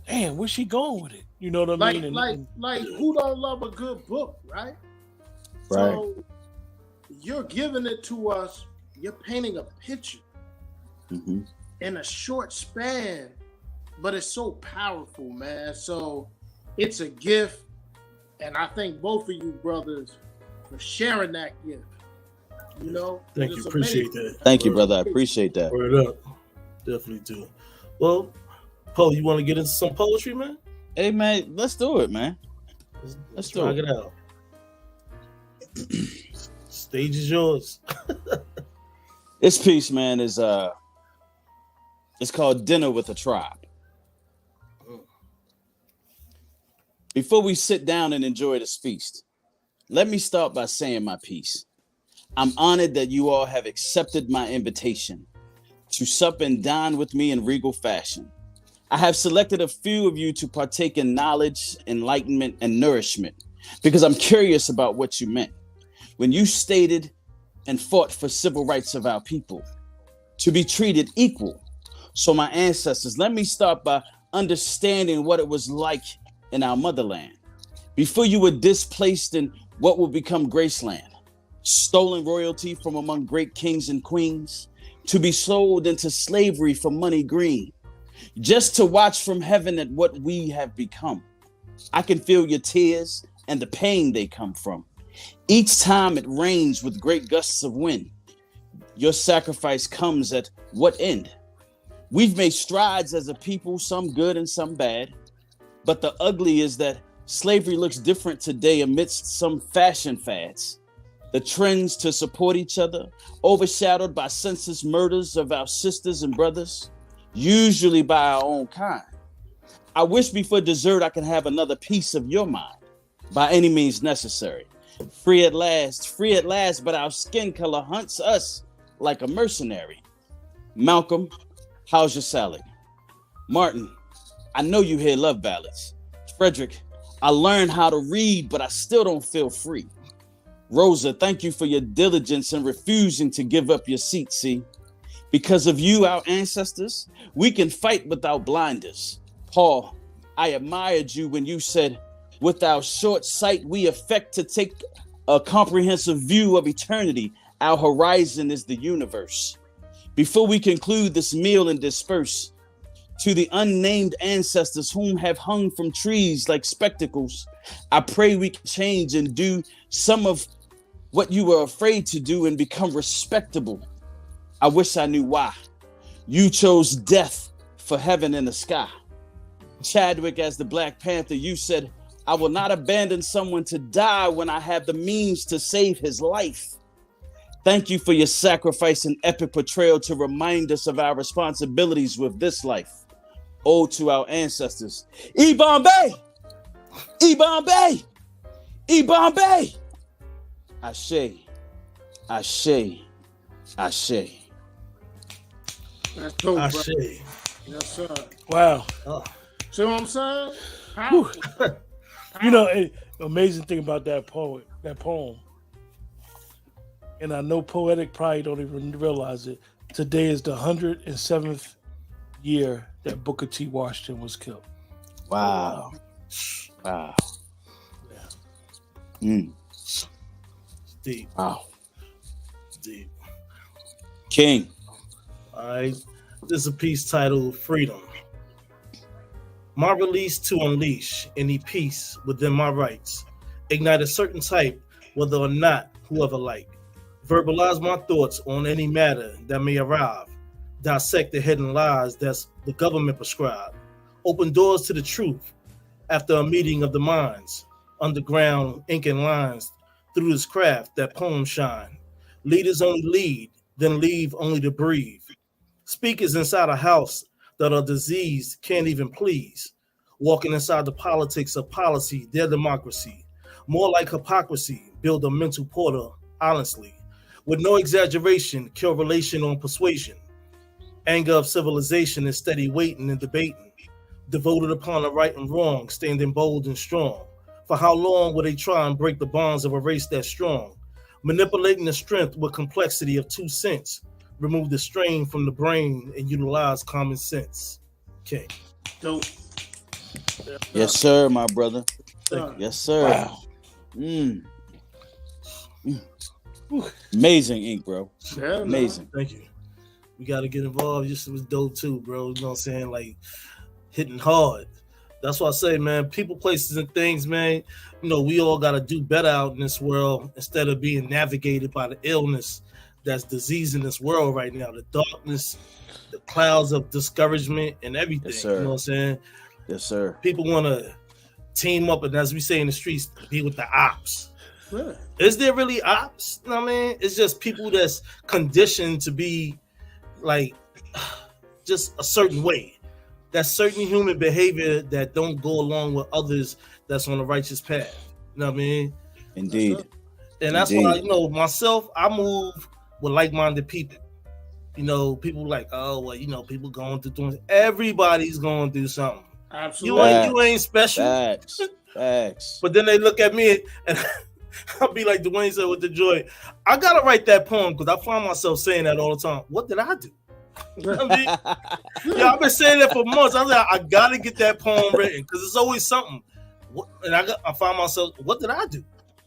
damn, where's she going with it? You know what I mean? Like who don't love a good book, right? Right. So you're giving it to us, you're painting a picture in a short span, but it's so powerful, man. So it's a gift, and I thank both of you brothers for sharing that gift. You know? Thank you. Appreciate that. Thank you, brother. I appreciate that. Word up. Definitely do. Well, Poe, you want to get into some poetry, man? Hey, man, let's do it, man. Let's do it out. Stage is yours. This piece, man, is it's called Dinner with a Tribe. Before we sit down and enjoy this feast, let me start by saying my piece. I'm honored that you all have accepted my invitation to sup and dine with me in regal fashion. I have selected a few of you to partake in knowledge, enlightenment, and nourishment because I'm curious about what you meant when you stated and fought for civil rights of our people, to be treated equal. So my ancestors, let me start by understanding what it was like in our motherland. Before you were displaced in what will become Graceland, stolen royalty from among great kings and queens, to be sold into slavery for money green, just to watch from heaven at what we have become. I can feel your tears and the pain they come from. Each time it rains with great gusts of wind, your sacrifice comes at what end? We've made strides as a people, some good and some bad, but the ugly is that slavery looks different today amidst some fashion fads. The trends to support each other, overshadowed by senseless murders of our sisters and brothers, usually by our own kind. I wish before dessert I could have another piece of your mind, by any means necessary. Free at last, but our skin color hunts us like a mercenary. Malcolm, how's your salad? Martin, I know you hear love ballads. Frederick, I learned how to read, but I still don't feel free. Rosa, thank you for your diligence in refusing to give up your seat, see? Because of you, our ancestors, we can fight without blinders. Paul, I admired you when you said, with our short sight, we affect to take a comprehensive view of eternity. Our horizon is the universe. Before we conclude this meal and disperse, to the unnamed ancestors whom have hung from trees like spectacles, I pray we can change and do some of what you were afraid to do and become respectable. I wish I knew why. You chose death for heaven in the sky. Chadwick, as the Black Panther, you said, I will not abandon someone to die when I have the means to save his life. Thank you for your sacrifice and epic portrayal to remind us of our responsibilities with this life. Ode to our ancestors. E Bombay! E Bombay! E Bombay! Ashe, Ashe, Ashe. That's dope, Ashe. bro. Yes, sir. Wow. Oh. See what I'm saying? How? You know, amazing thing about that poem, and I know Poetic probably don't even realize it. Today is the 107th year that Booker T. Washington was killed. Wow. Wow. Yeah. Mm. Deep. Wow. Deep. King. All right. This is a piece titled Freedom. My release to unleash any peace within my rights. Ignite a certain type, whether or not whoever like. Verbalize my thoughts on any matter that may arrive. Dissect the hidden lies that's the government prescribed. Open doors to the truth after a meeting of the minds. Underground ink and lines. Through this craft that poems shine. Leaders only lead, then leave only to breathe. Speakers inside a house that are diseased can't even please. Walking inside the politics of policy, their democracy. More like hypocrisy, build a mental portal honestly. With no exaggeration, cure relation on persuasion. Anger of civilization is steady waiting and debating. Devoted upon the right and wrong, standing bold and strong. For how long will they try and break the bonds of a race that's strong? Manipulating the strength with complexity of 2 cents. Remove the strain from the brain and utilize common sense. Okay. Dope. Yes, sir, my brother. Sir. Yes, sir. Wow. Amazing ink, bro. Yeah, Amazing. Thank you. We got to get involved. This was dope too, bro. You know what I'm saying? Like hitting hard. That's why I say, man, people, places, and things, man, you know, we all got to do better out in this world instead of being navigated by the illness that's disease in this world right now, the darkness, the clouds of discouragement and everything. Yes, sir. You know what I'm saying? Yes, sir. People want to team up and, as we say in the streets, be with the ops. Yeah. Is there really ops? You know what I mean? It's just people that's conditioned to be like just a certain way. That's certain human behavior that don't go along with others that's on the righteous path. You know what I mean? Indeed. And that's why, you know, myself, I move with like-minded people. You know, people like, oh, well, you know, people going through things. Everybody's going through something. Absolutely. You ain't special. Facts. But then they look at me and I'll be like Dwayne said with the joy. I gotta write that poem because I find myself saying that all the time. What did I do? I mean, yeah, I've been saying that for months. I was like, I gotta get that poem written because it's always something. And I find myself, what did I do?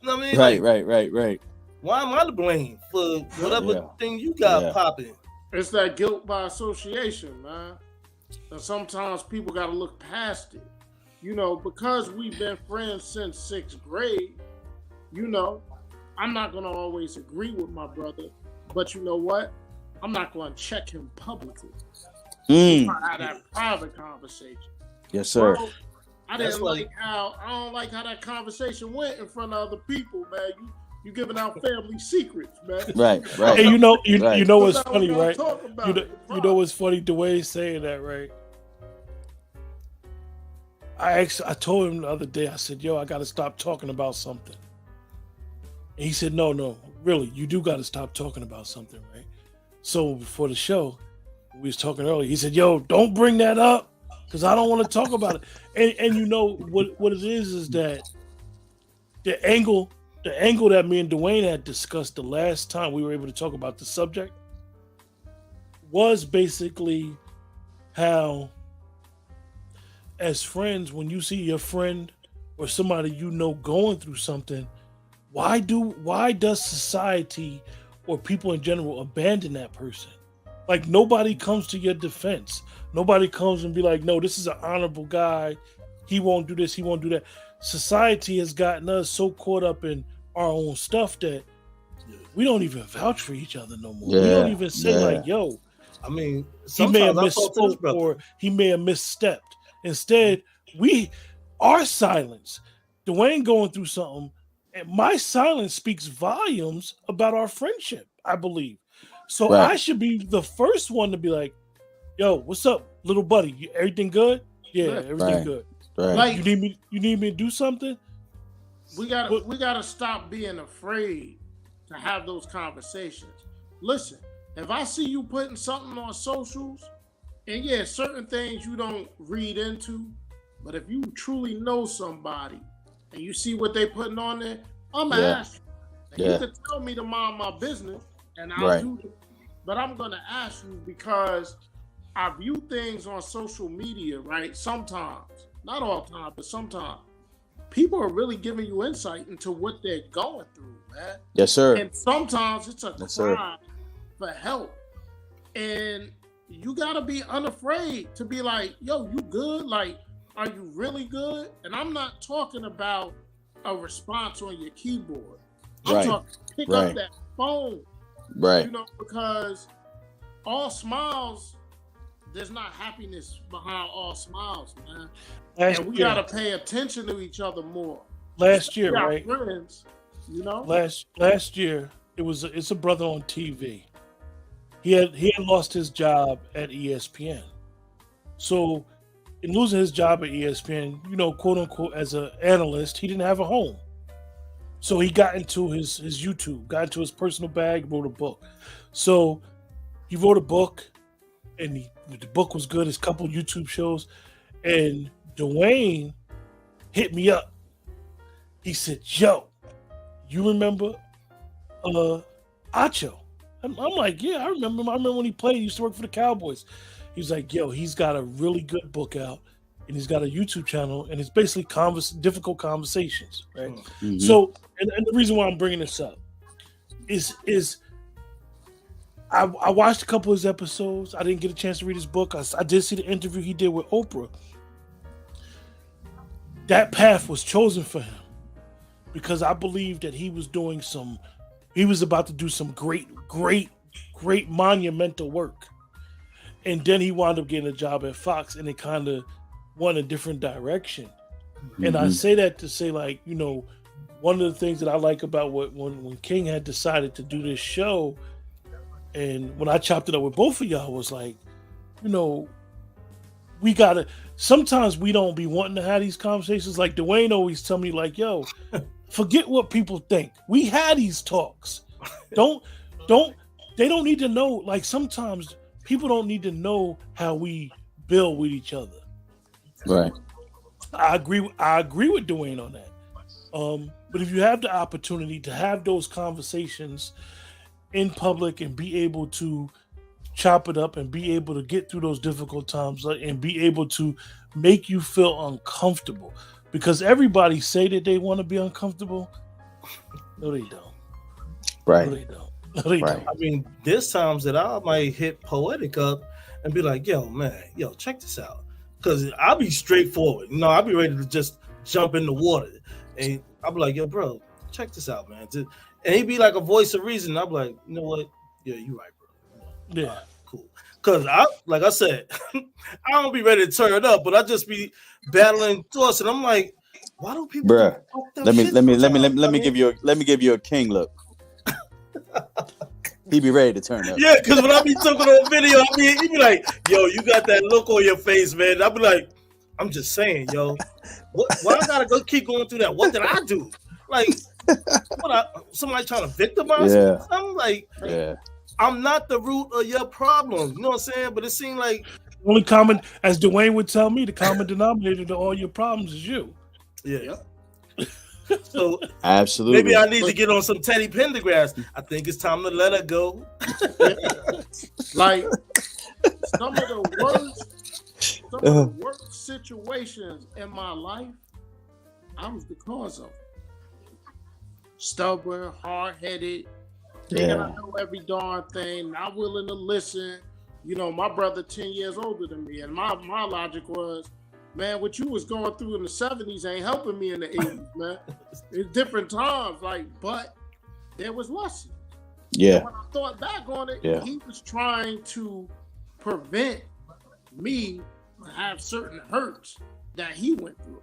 You know what I mean? Right. Why am I to blame for whatever thing you got popping? It's that guilt by association, man. And sometimes people got to look past it. You know, because we've been friends since 6th grade, you know, I'm not going to always agree with my brother. But you know what? I'm not going to check him publicly. I had that private conversation. Yes, sir. Bro, I don't like how that conversation went in front of other people, man. You giving out family secrets, man. Right. Hey, you know what's funny, right? You know what's funny? Dwayne saying that, right? I told him the other day. I said, "Yo, I got to stop talking about something." And he said, "No, really, you do got to stop talking about something, right?" So before the show, we was talking earlier. He said, "Yo, don't bring that up because I don't want to talk about it." And you know what it is that the angle that me and Dwayne had discussed the last time we were able to talk about the subject was basically how, as friends, when you see your friend or somebody you know going through something, why does society or people in general abandon that person? Like, nobody comes to your defense. Nobody comes and be like, no, this is an honorable guy. He won't do this. He won't do that. Society has gotten us so caught up in our own stuff that we don't even vouch for each other no more. We don't even say like, yo, I mean, he may have misspoke or he may have misstepped. Instead, our silence, Dwayne going through something, and my silence speaks volumes about our friendship, I believe. So I should be the first one to be like, yo, what's up, little buddy? Everything good? Yeah, everything good. Right. Like, you need me to do something? We gotta stop being afraid to have those conversations. Listen, if I see you putting something on socials, and yeah, certain things you don't read into, but if you truly know somebody and you see what they putting on there, I'm gonna ask you. You can tell me to mind my business, and I'll do it. But I'm gonna ask you because I view things on social media, right? Sometimes, not all the time, but sometimes. People are really giving you insight into what they're going through, man. Yes, sir. And sometimes it's a cry for help. And you got to be unafraid to be like, yo, you good? Like, are you really good? And I'm not talking about a response on your keyboard. I'm talking pick up that phone. Right. You know, because all smiles, there's not happiness behind all smiles, man. And we gotta pay attention to each other more. Last year, right? Friends, you know. Last year, it's a brother on TV. He had lost his job at ESPN. So, in losing his job at ESPN, you know, quote unquote, as an analyst, he didn't have a home. So he got into his YouTube, got into his personal bag, wrote a book. So he wrote a book, and the book was good. His couple YouTube shows, and Dwayne hit me up. He said, "Yo, you remember Acho?" I'm like, "Yeah, I remember him. I remember when he played. He used to work for the Cowboys." He was like, "Yo, he's got a really good book out, and he's got a YouTube channel, and it's basically difficult conversations, right?" Mm-hmm. So, and the reason why I'm bringing this up is I watched a couple of his episodes. I didn't get a chance to read his book. I did see the interview he did with Oprah. That path was chosen for him because I believe that he was about to do some great monumental work. And then he wound up getting a job at Fox, and it kind of went a different direction. Mm-hmm. And I say that to say, like, you know, one of the things that I like about when King had decided to do this show, and when I chopped it up with both of y'all, was like, you know, sometimes we don't be wanting to have these conversations. Like Dwayne always tell me, like, yo, forget what people think. We had these talks. They don't need to know. Like, sometimes people don't need to know how we build with each other. Right. I agree with Dwayne on that. But if you have the opportunity to have those conversations in public and be able to chop it up and be able to get through those difficult times and be able to make you feel uncomfortable, because everybody say that they want to be uncomfortable. No, they don't. Right. No, they don't. No, they Right. don't. I mean, there's times that I might hit Poetic up and be like, yo, man, yo, check this out. Because I'll be straightforward. You know, I'll be ready to just jump in the water. And I'll be like, yo, bro, check this out, man. And he'd be like a voice of reason. I'll be like, you know what? Yeah, you're right, bro. Yeah. Right, cool. Because like I said, I don't be ready to turn it up, but I just be battling thoughts. And I'm like, why don't people Bruh, do let me give give you a king look. He be ready to turn up. Yeah, because when I be talking on video, he be like, yo, you got that look on your face, man. I be like, I'm just saying, yo, why I gotta keep going through that? What did I do? Like, somebody trying to victimize me? I'm like, I'm not the root of your problem. You know what I'm saying? But it seemed like only common, as Dwayne would tell me, the common denominator to all your problems is you. Yeah. So absolutely, maybe I need to get on some Teddy Pendergrass. I think it's time to let her go. Like some of the worst situations in my life, I was the cause of. Stubborn, hard-headed, thinking I know every darn thing, not willing to listen. You know, my brother 10 years older than me, and my logic was, man, what you was going through in the 70s ain't helping me in the 80s, man. It's different times, but there was lessons. Yeah. And when I thought back on it, he was trying to prevent me to have certain hurts that he went through.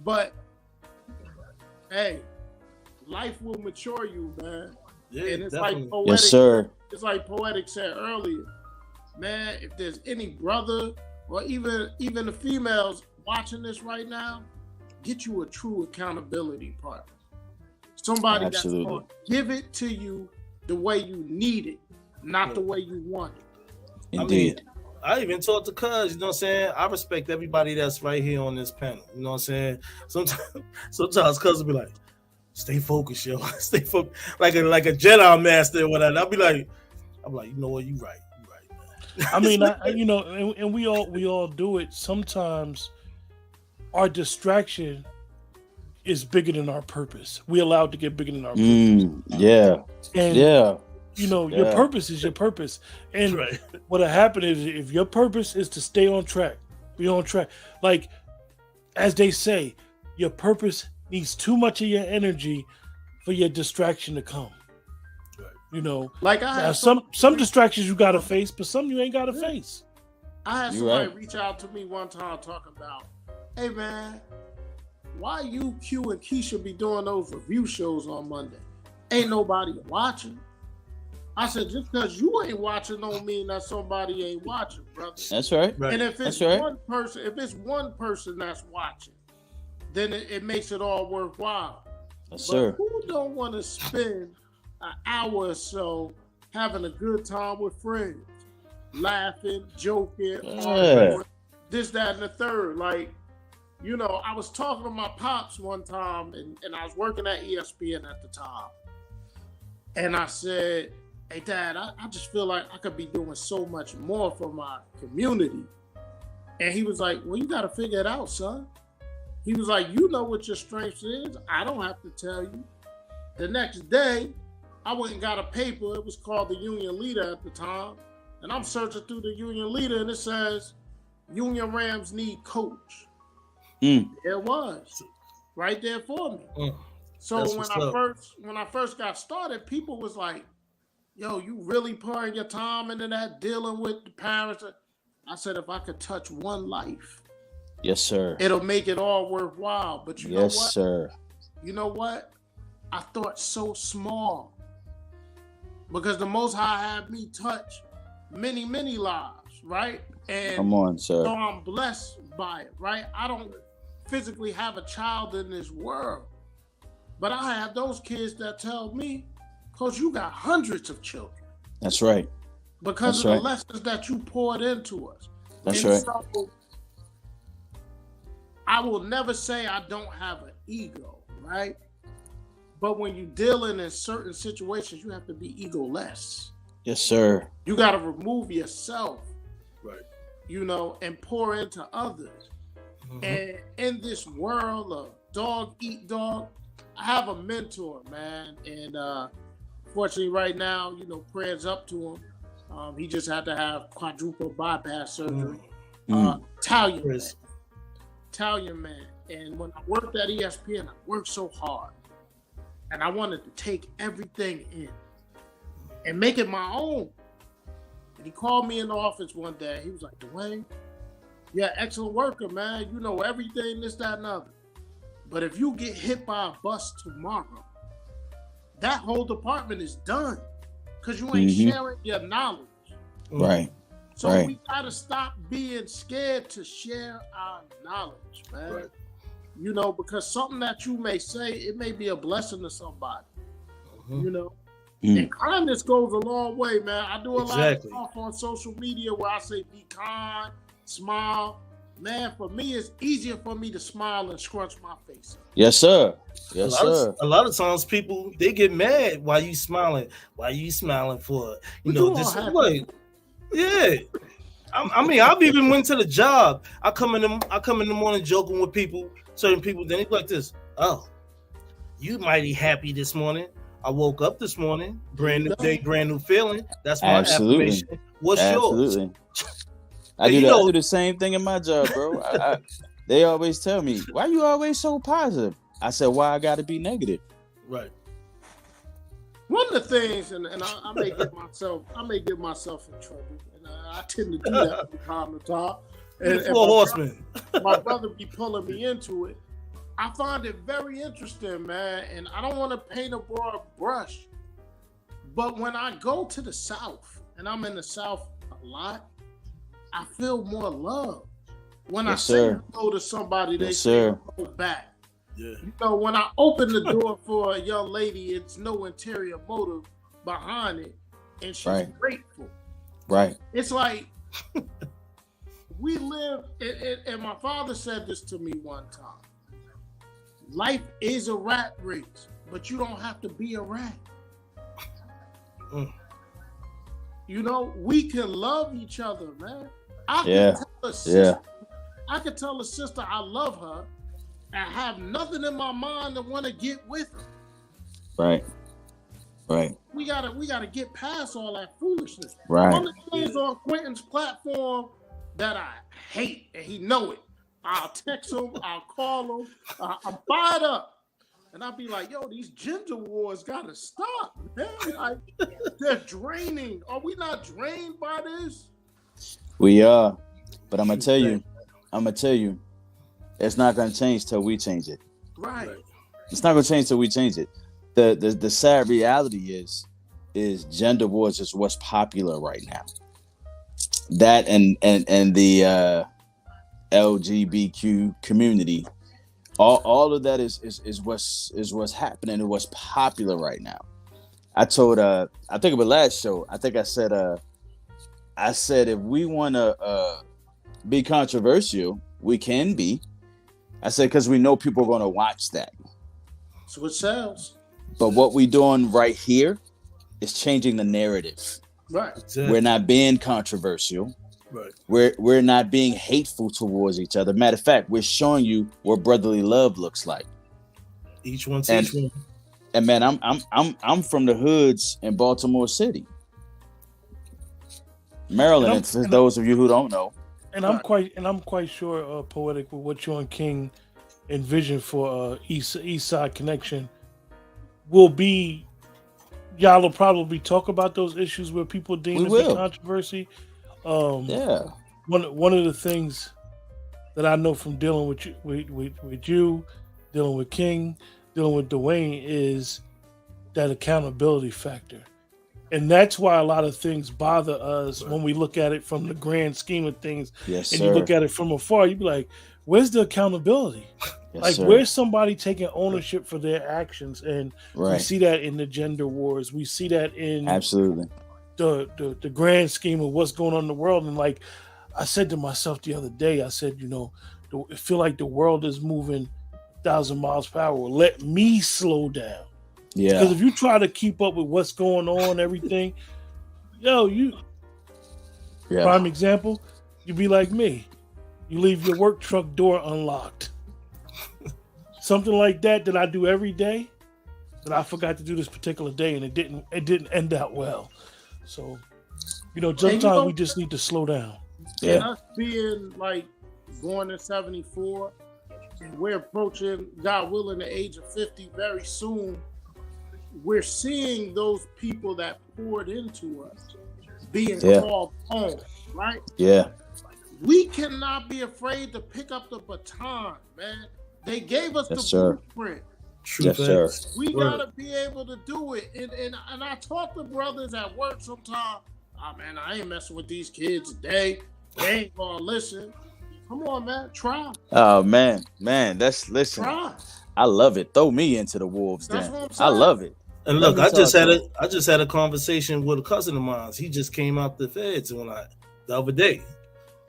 But, hey, life will mature you, man. Yeah, and it's definitely. like Poetic. Yes, sir. It's like Poetic said earlier, man. If there's any brother or even the females watching this right now, get you a true accountability partner. Somebody that's going to give it to you the way you need it, not the way you want it. Indeed. I even talked to Cuz, you know what I'm saying? I respect everybody that's right here on this panel. You know what I'm saying? Sometimes Cuz will be like, stay focused, yo. Stay focused. Like a Jedi master or whatever. I'm like, you know what, you right. I mean, and we all do it. Sometimes our distraction is bigger than our purpose. We allowed to get bigger than our purpose. Your purpose is your purpose. And what'll happen is if your purpose is to stay on track, be on track. Like, as they say, your purpose needs too much of your energy for your distraction to come. You know, like some distractions you gotta face, but some you ain't gotta face. I had somebody reach out to me one time talking about, hey man, why you, Q, and Keisha be doing those review shows on Monday? Ain't nobody watching. I said, just because you ain't watching don't mean that somebody ain't watching, brother. That's right. And if it's one person that's watching, then it makes it all worthwhile. Yes, but sir. Who don't want to spend an hour or so having a good time with friends, laughing, joking, arguing, this, that, and the third? Like, you know, I was talking to my pops one time, and I was working at ESPN at the time. And I said, hey, Dad, I just feel like I could be doing so much more for my community. And he was like, well, you got to figure it out, son. He was like, you know what your strengths is. I don't have to tell you. The next day, I went and got a paper. It was called the Union Leader at the time. And I'm searching through the Union Leader, and it says, Union Rams need coach. There it was, right there for me. So when I first got started, people was like, yo, you really pouring your time into that, dealing with the parents? I said, if I could touch one life, yes, sir, it'll make it all worthwhile. But you know what? Yes, sir. You know what? I thought so small. Because the Most High had me touch many, many lives, right? And come on, sir. So I'm blessed by it, right? I don't physically have a child in this world, but I have those kids that tell me, Coach, you got hundreds of children. That's right. Because of the lessons that you poured into us. That's right. So I will never say I don't have an ego, right? But when you're dealing in certain situations, you have to be egoless. Yes, sir. You got to remove yourself, Right. you know, and pour into others. Mhm. And in this world of dog eat dog, I have a mentor, man. And fortunately, right now, you know, prayers up to him. He just had to have quadruple bypass surgery. Italian man. Italian man. And when I worked at ESPN, I worked so hard. And I wanted to take everything in and make it my own. And he called me in the office one day. He was like, Dwayne, yeah, excellent worker, man. You know everything, this, that, and other. But if you get hit by a bus tomorrow, that whole department is done because you ain't sharing your knowledge. Right. So right. we got to stop being scared to share our knowledge, man. Right. You know, because something that you may say, it may be a blessing to somebody. You know? And kindness goes a long way, man. I do a lot of stuff on social media where I say be kind, smile. Man, for me, it's easier for me to smile and scrunch my face. Yes, sir. Yes, sir. A lot of times people, they get mad while you smiling. Why you smiling for? You know, this way. Yeah. I mean, I've even went to the job. I come in the morning joking with people, certain people, then they be like this. Oh, you mighty happy this morning. I woke up this morning, brand new day, brand new feeling. That's my affirmation. What's yours? I do the same thing in my job, bro. They always tell me, why you always so positive? I said, why I gotta be negative? Right. One of the things, and I may get myself in trouble, and I tend to do that from time to time. And Four horsemen. My brother be pulling me into it. I find it very interesting, man, and I don't want to paint a broad brush, but when I go to the South, and I'm in the South a lot, I feel more love. When I say hello to somebody, they say hello back. Yeah. You know, when I open the door for a young lady, it's no interior motive behind it, and she's grateful. Right. It's like we live, and my father said this to me one time. Life is a rat race, but you don't have to be a rat. You know, we can love each other, man. I can tell a sister I love her and have nothing in my mind to want to get with her. Right. Right. We gotta get past all that foolishness. Right. One of the things on Quentin's platform that I hate, and he know it. I'll text him, I'll call him, I'm fired up. And I'll be like, yo, these gender wars gotta stop, man. Like, they're draining. Are we not drained by this? We are. But I'm gonna tell you, it's not gonna change till we change it. Right. It's not gonna change till we change it. The sad reality is gender wars is what's popular right now. That and the LGBTQ community, all of that is what's happening and what's popular right now. I told I think of the last show. I think I said if we want to be controversial, we can be. I said because we know people are going to watch that. So it sounds. But what we doing right here is changing the narrative. Right. Exactly. We're not being controversial. Right. We're not being hateful towards each other. Matter of fact, we're showing you what brotherly love looks like. Each one teach one. And man, I'm from the hoods in Baltimore City, Maryland. For those of you who don't know, and I'm quite sure, Poetic, with what you and King envision for Eastside Connection will be. Y'all will probably talk about those issues where people deem it a controversy. One of the things that I know from dealing with you, dealing with King, dealing with Dwayne is that accountability factor. And that's why a lot of things bother us when we look at it from the grand scheme of things. Yes, and sir. You look at it from afar, you be like, where's the accountability? Yes, where's somebody taking ownership for their actions? And right. We see that in the gender wars. We see that in absolutely the grand scheme of what's going on in the world. And like I said to myself the other day, I said, I feel like the world is moving 1,000 miles per hour. Let me slow down. Yeah. Because if you try to keep up with what's going on, everything, prime example, you be like me. You leave your work truck door unlocked. Something like that I do every day that I forgot to do this particular day, and it didn't end out well. So, sometimes we just need to slow down. And us being like born in 74, and we're approaching, God willing, the age of 50 very soon. We're seeing those people that poured into us being called home, right? Yeah. We cannot be afraid to pick up the baton, man. They gave us the blueprint. Yes, sir. We gotta be able to do it. And I talk to brothers at work sometimes. Oh man, I ain't messing with these kids today. They ain't gonna listen. Come on, man, try. Oh man, listen. Try. I love it. Throw me into the wolves. That's then what I'm saying. I love it. And look, I just had a conversation with a cousin of mine. He just came out the feds the other day. You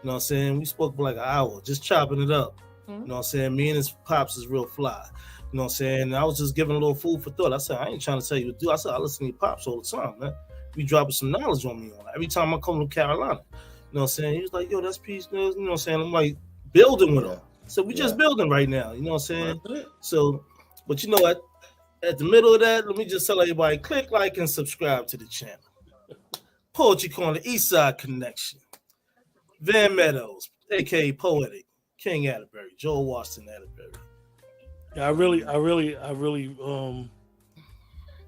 know what I'm saying? We spoke for like an hour, just chopping it up. You know what I'm saying? Me and his pops is real fly. You know what I'm saying? And I was just giving a little food for thought. I said, I ain't trying to tell you what to do. I said, I listen to your pops all the time, man. You dropping some knowledge on me every time I come to Carolina. You know what I'm saying? He was like, yo, that's peace. You know what I'm saying? I'm like building with him. So we just building right now. You know what I'm saying? So, but you know what? At the middle of that, let me just tell everybody, click like and subscribe to the channel. Poetry Corner, Eastside Connection. Van Meadows, a.k.a. Poetic. King Atterberry, Joel Washington Atterberry. Yeah, I really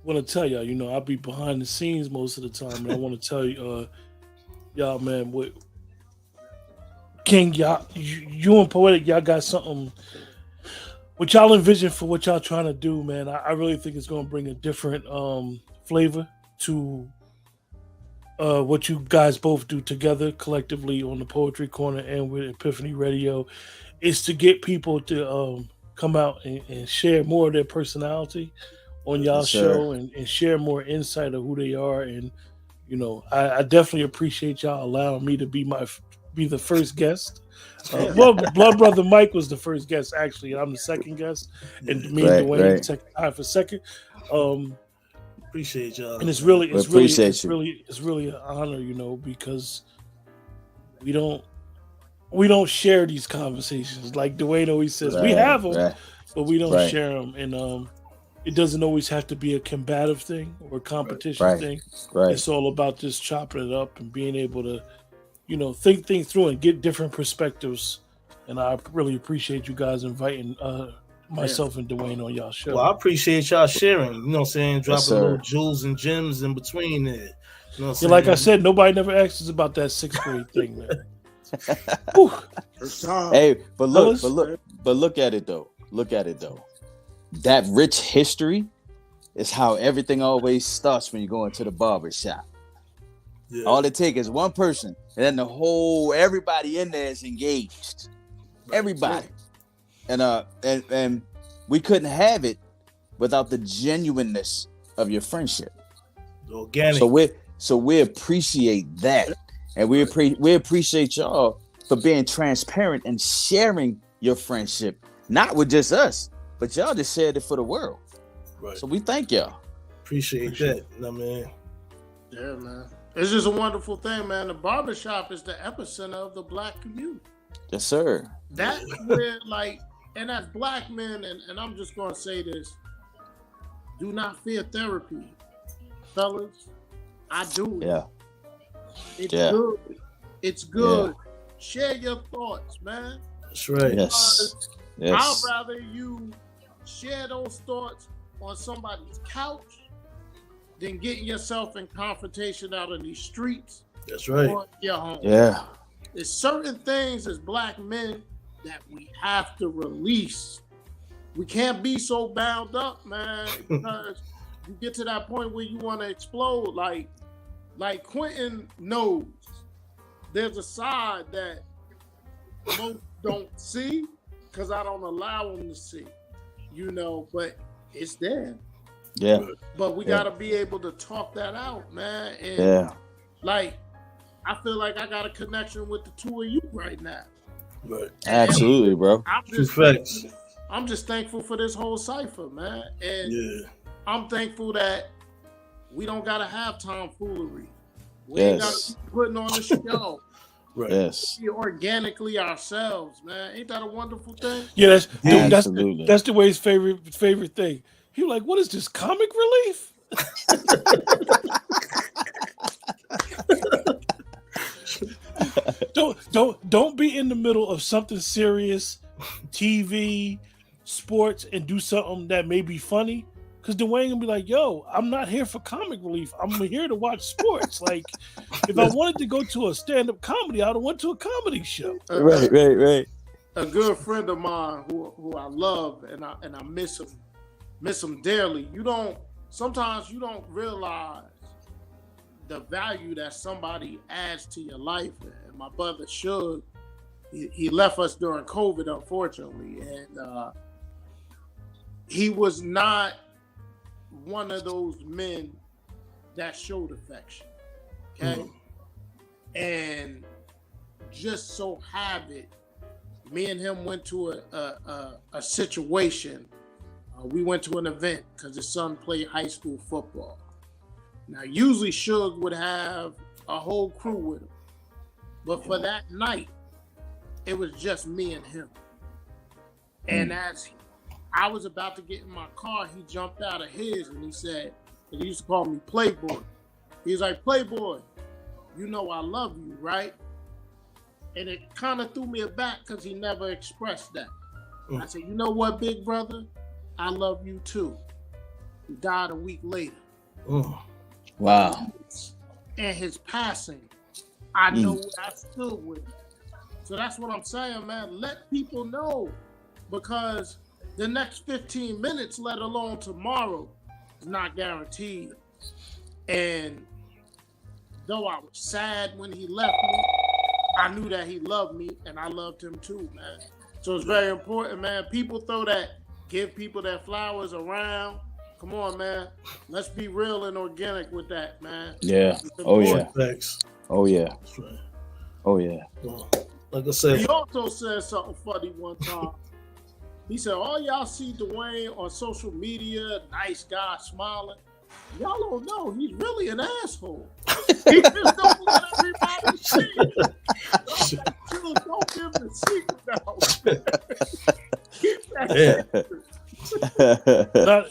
want to tell y'all, I'll be behind the scenes most of the time, and I want to tell you, y'all, man, what King, y'all, you and Poetic, y'all got something. What y'all envision for what y'all trying to do, man, I really think it's going to bring a different flavor to what you guys both do together collectively on the Poetry Corner and with Epiphany Radio, is to get people to come out and share more of their personality on y'all show and share more insight of who they are. And, I definitely appreciate y'all allowing me to be the first guest. Blood Brother Mike was the first guest, actually. I'm the second guest, and me and Dwayne take time for second. Appreciate y'all, and it's really an honor, because we don't share these conversations like Dwayne always says. We have them, but we don't share them, and it doesn't always have to be a combative thing or a competition thing. It's all about just chopping it up and being able to, think things through and get different perspectives. And I really appreciate you guys inviting myself and Dwayne on y'all show. Well, I appreciate y'all sharing. You know what I'm saying? Dropping little jewels and gems in between there. You know what I'm saying? Like I said, nobody never asked us about that 6th grade thing, man. Hey, but look at it though. That rich history is how everything always starts when you go into the barber shop. Yeah. All it takes is one person, and then everybody in there is engaged. Everybody. And we couldn't have it without the genuineness of your friendship. Organic. So we appreciate that, and we appreciate y'all for being transparent and sharing your friendship, not with just us, but y'all just shared it for the world. Right. So we thank y'all. Appreciate that, man. Yeah, man. It's just a wonderful thing, man. The barbershop is the epicenter of the Black community. Yes, sir. That's where, and as Black men, and I'm just going to say this, do not fear therapy. Fellas, I do it. Yeah. It's good. It's good. Yeah. Share your thoughts, man. That's right. Yes. I'd rather you share those thoughts on somebody's couch than getting yourself in confrontation out in these streets. That's right. Or your home. Yeah. There's certain things as Black men that we have to release. We can't be so bound up, man, because you get to that point where you want to explode. Like Quentin knows there's a side that most don't see because I don't allow them to see, but it's there. Yeah. But we got to be able to talk that out, man. And I feel like I got a connection with the two of you right now. Right. Absolutely, bro. I'm just I'm just thankful for this whole cipher, man. And Yeah. I'm thankful that we don't gotta have tomfoolery. We Yes. ain't gotta be putting on the show. Right. Yes. Be organically ourselves, man. Ain't that a wonderful thing? Yeah, Absolutely. that's the way's favorite thing. He like, what is this, comic relief? Don't be in the middle of something serious, TV, sports, and do something that may be funny. Because Dwayne gonna be like, yo, I'm not here for comic relief. I'm here to watch sports. Like, if I wanted to go to a stand-up comedy, I'd have went to a comedy show. Right. A good friend of mine who I love and I miss him dearly. Sometimes you don't realize the value that somebody adds to your life. And my brother Shug, he left us during COVID, unfortunately, and he was not one of those men that showed affection. Okay, and just so have it, me and him went to a situation. We went to an event because his son played high school football. Now, usually Shug would have a whole crew with him. But for that night, it was just me and him. And as I was about to get in my car, he jumped out of his and he said, and he used to call me Playboy. He was like, Playboy, you know I love you, right? And it kind of threw me aback because he never expressed that. I said, you know what, big brother? I love you too. He died a week later. Wow. And his passing, I know what I stood with him. So that's what I'm saying, man. Let people know, because the next 15 minutes, let alone tomorrow, is not guaranteed. And though I was sad when he left me, I knew that he loved me and I loved him too, man. So it's very important, man. People give people their flowers around. Come on, man. Let's be real and organic with that, man. Yeah. Oh yeah. Thanks. Oh yeah. That's right. Oh yeah. Well, like I said, He also said something funny one time. He said, all y'all see Dwayne on social media, nice guy, smiling. Y'all don't know, he's really an asshole. He just don't let everybody see it. Don't give him the secret out. Keep that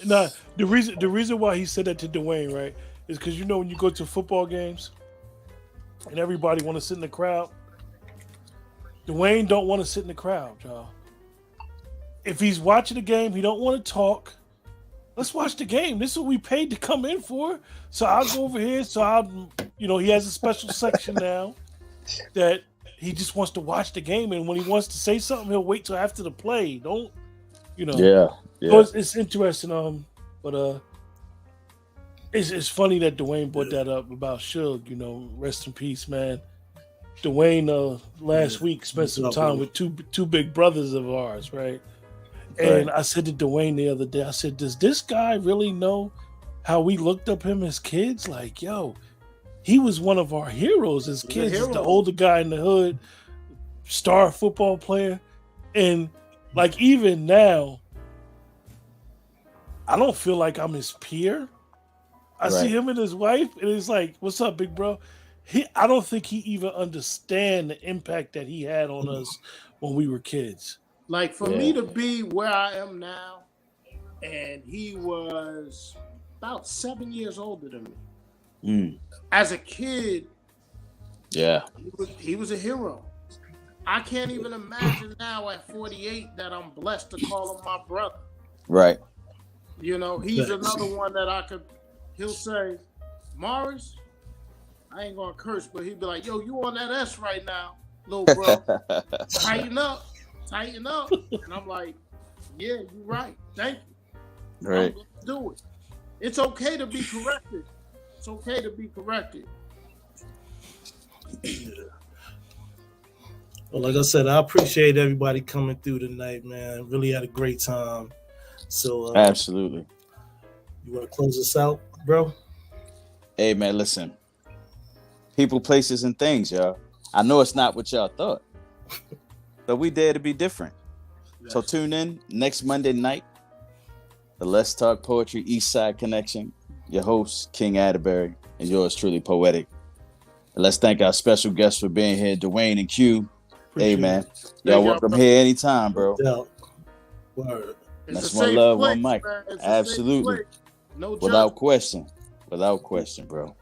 No, the reason why he said that to Dwayne, right, is because when you go to football games and everybody want to sit in the crowd, Dwayne don't want to sit in the crowd, y'all. If he's watching the game, he don't want to talk. Let's watch the game. This is what we paid to come in for. So I'll go over here. So he has a special section now that he just wants to watch the game. And when he wants to say something, he'll wait till after the play. Don't, Yeah. So it's interesting. But it's funny that Dwayne brought that up about Shug. Rest in peace, man. Dwayne last week spent some time with two big brothers of ours, right? And I said to Dwayne the other day, I said, does this guy really know how we looked up him as kids? Like, yo, he was one of our heroes as kids. He's the older guy in the hood, star football player. And like, even now, I don't feel like I'm his peer. I see him and his wife, and it's like, what's up, big bro? I don't think he even understand the impact that he had on us when we were kids. Like, for me to be where I am now, and he was about 7 years older than me. As a kid, he was a hero. I can't even imagine now at 48 that I'm blessed to call him my brother. Right. He's another one that he'll say, Morris, I ain't gonna curse, but he'd be like, yo, you on that S right now, little bro. Tighten up. And I'm like, yeah, you're right. Thank you. Right. I'm gonna do it. It's okay to be corrected. Well, like I said, I appreciate everybody coming through tonight, man. Really had a great time. So absolutely. You want to close us out, bro? Hey, man, listen. People, places, and things, y'all. I know it's not what y'all thought, but we dare to be different. So tune in next Monday night. The Let's Talk Poetry Eastside Connection. Your host, King Atterberry, and yours truly, Poetic. And let's thank our special guests for being here, Dwayne and Q. Hey, man. Y'all welcome here anytime, bro. Word. That's one love, one mic. Absolutely. No Without question. Without question, bro.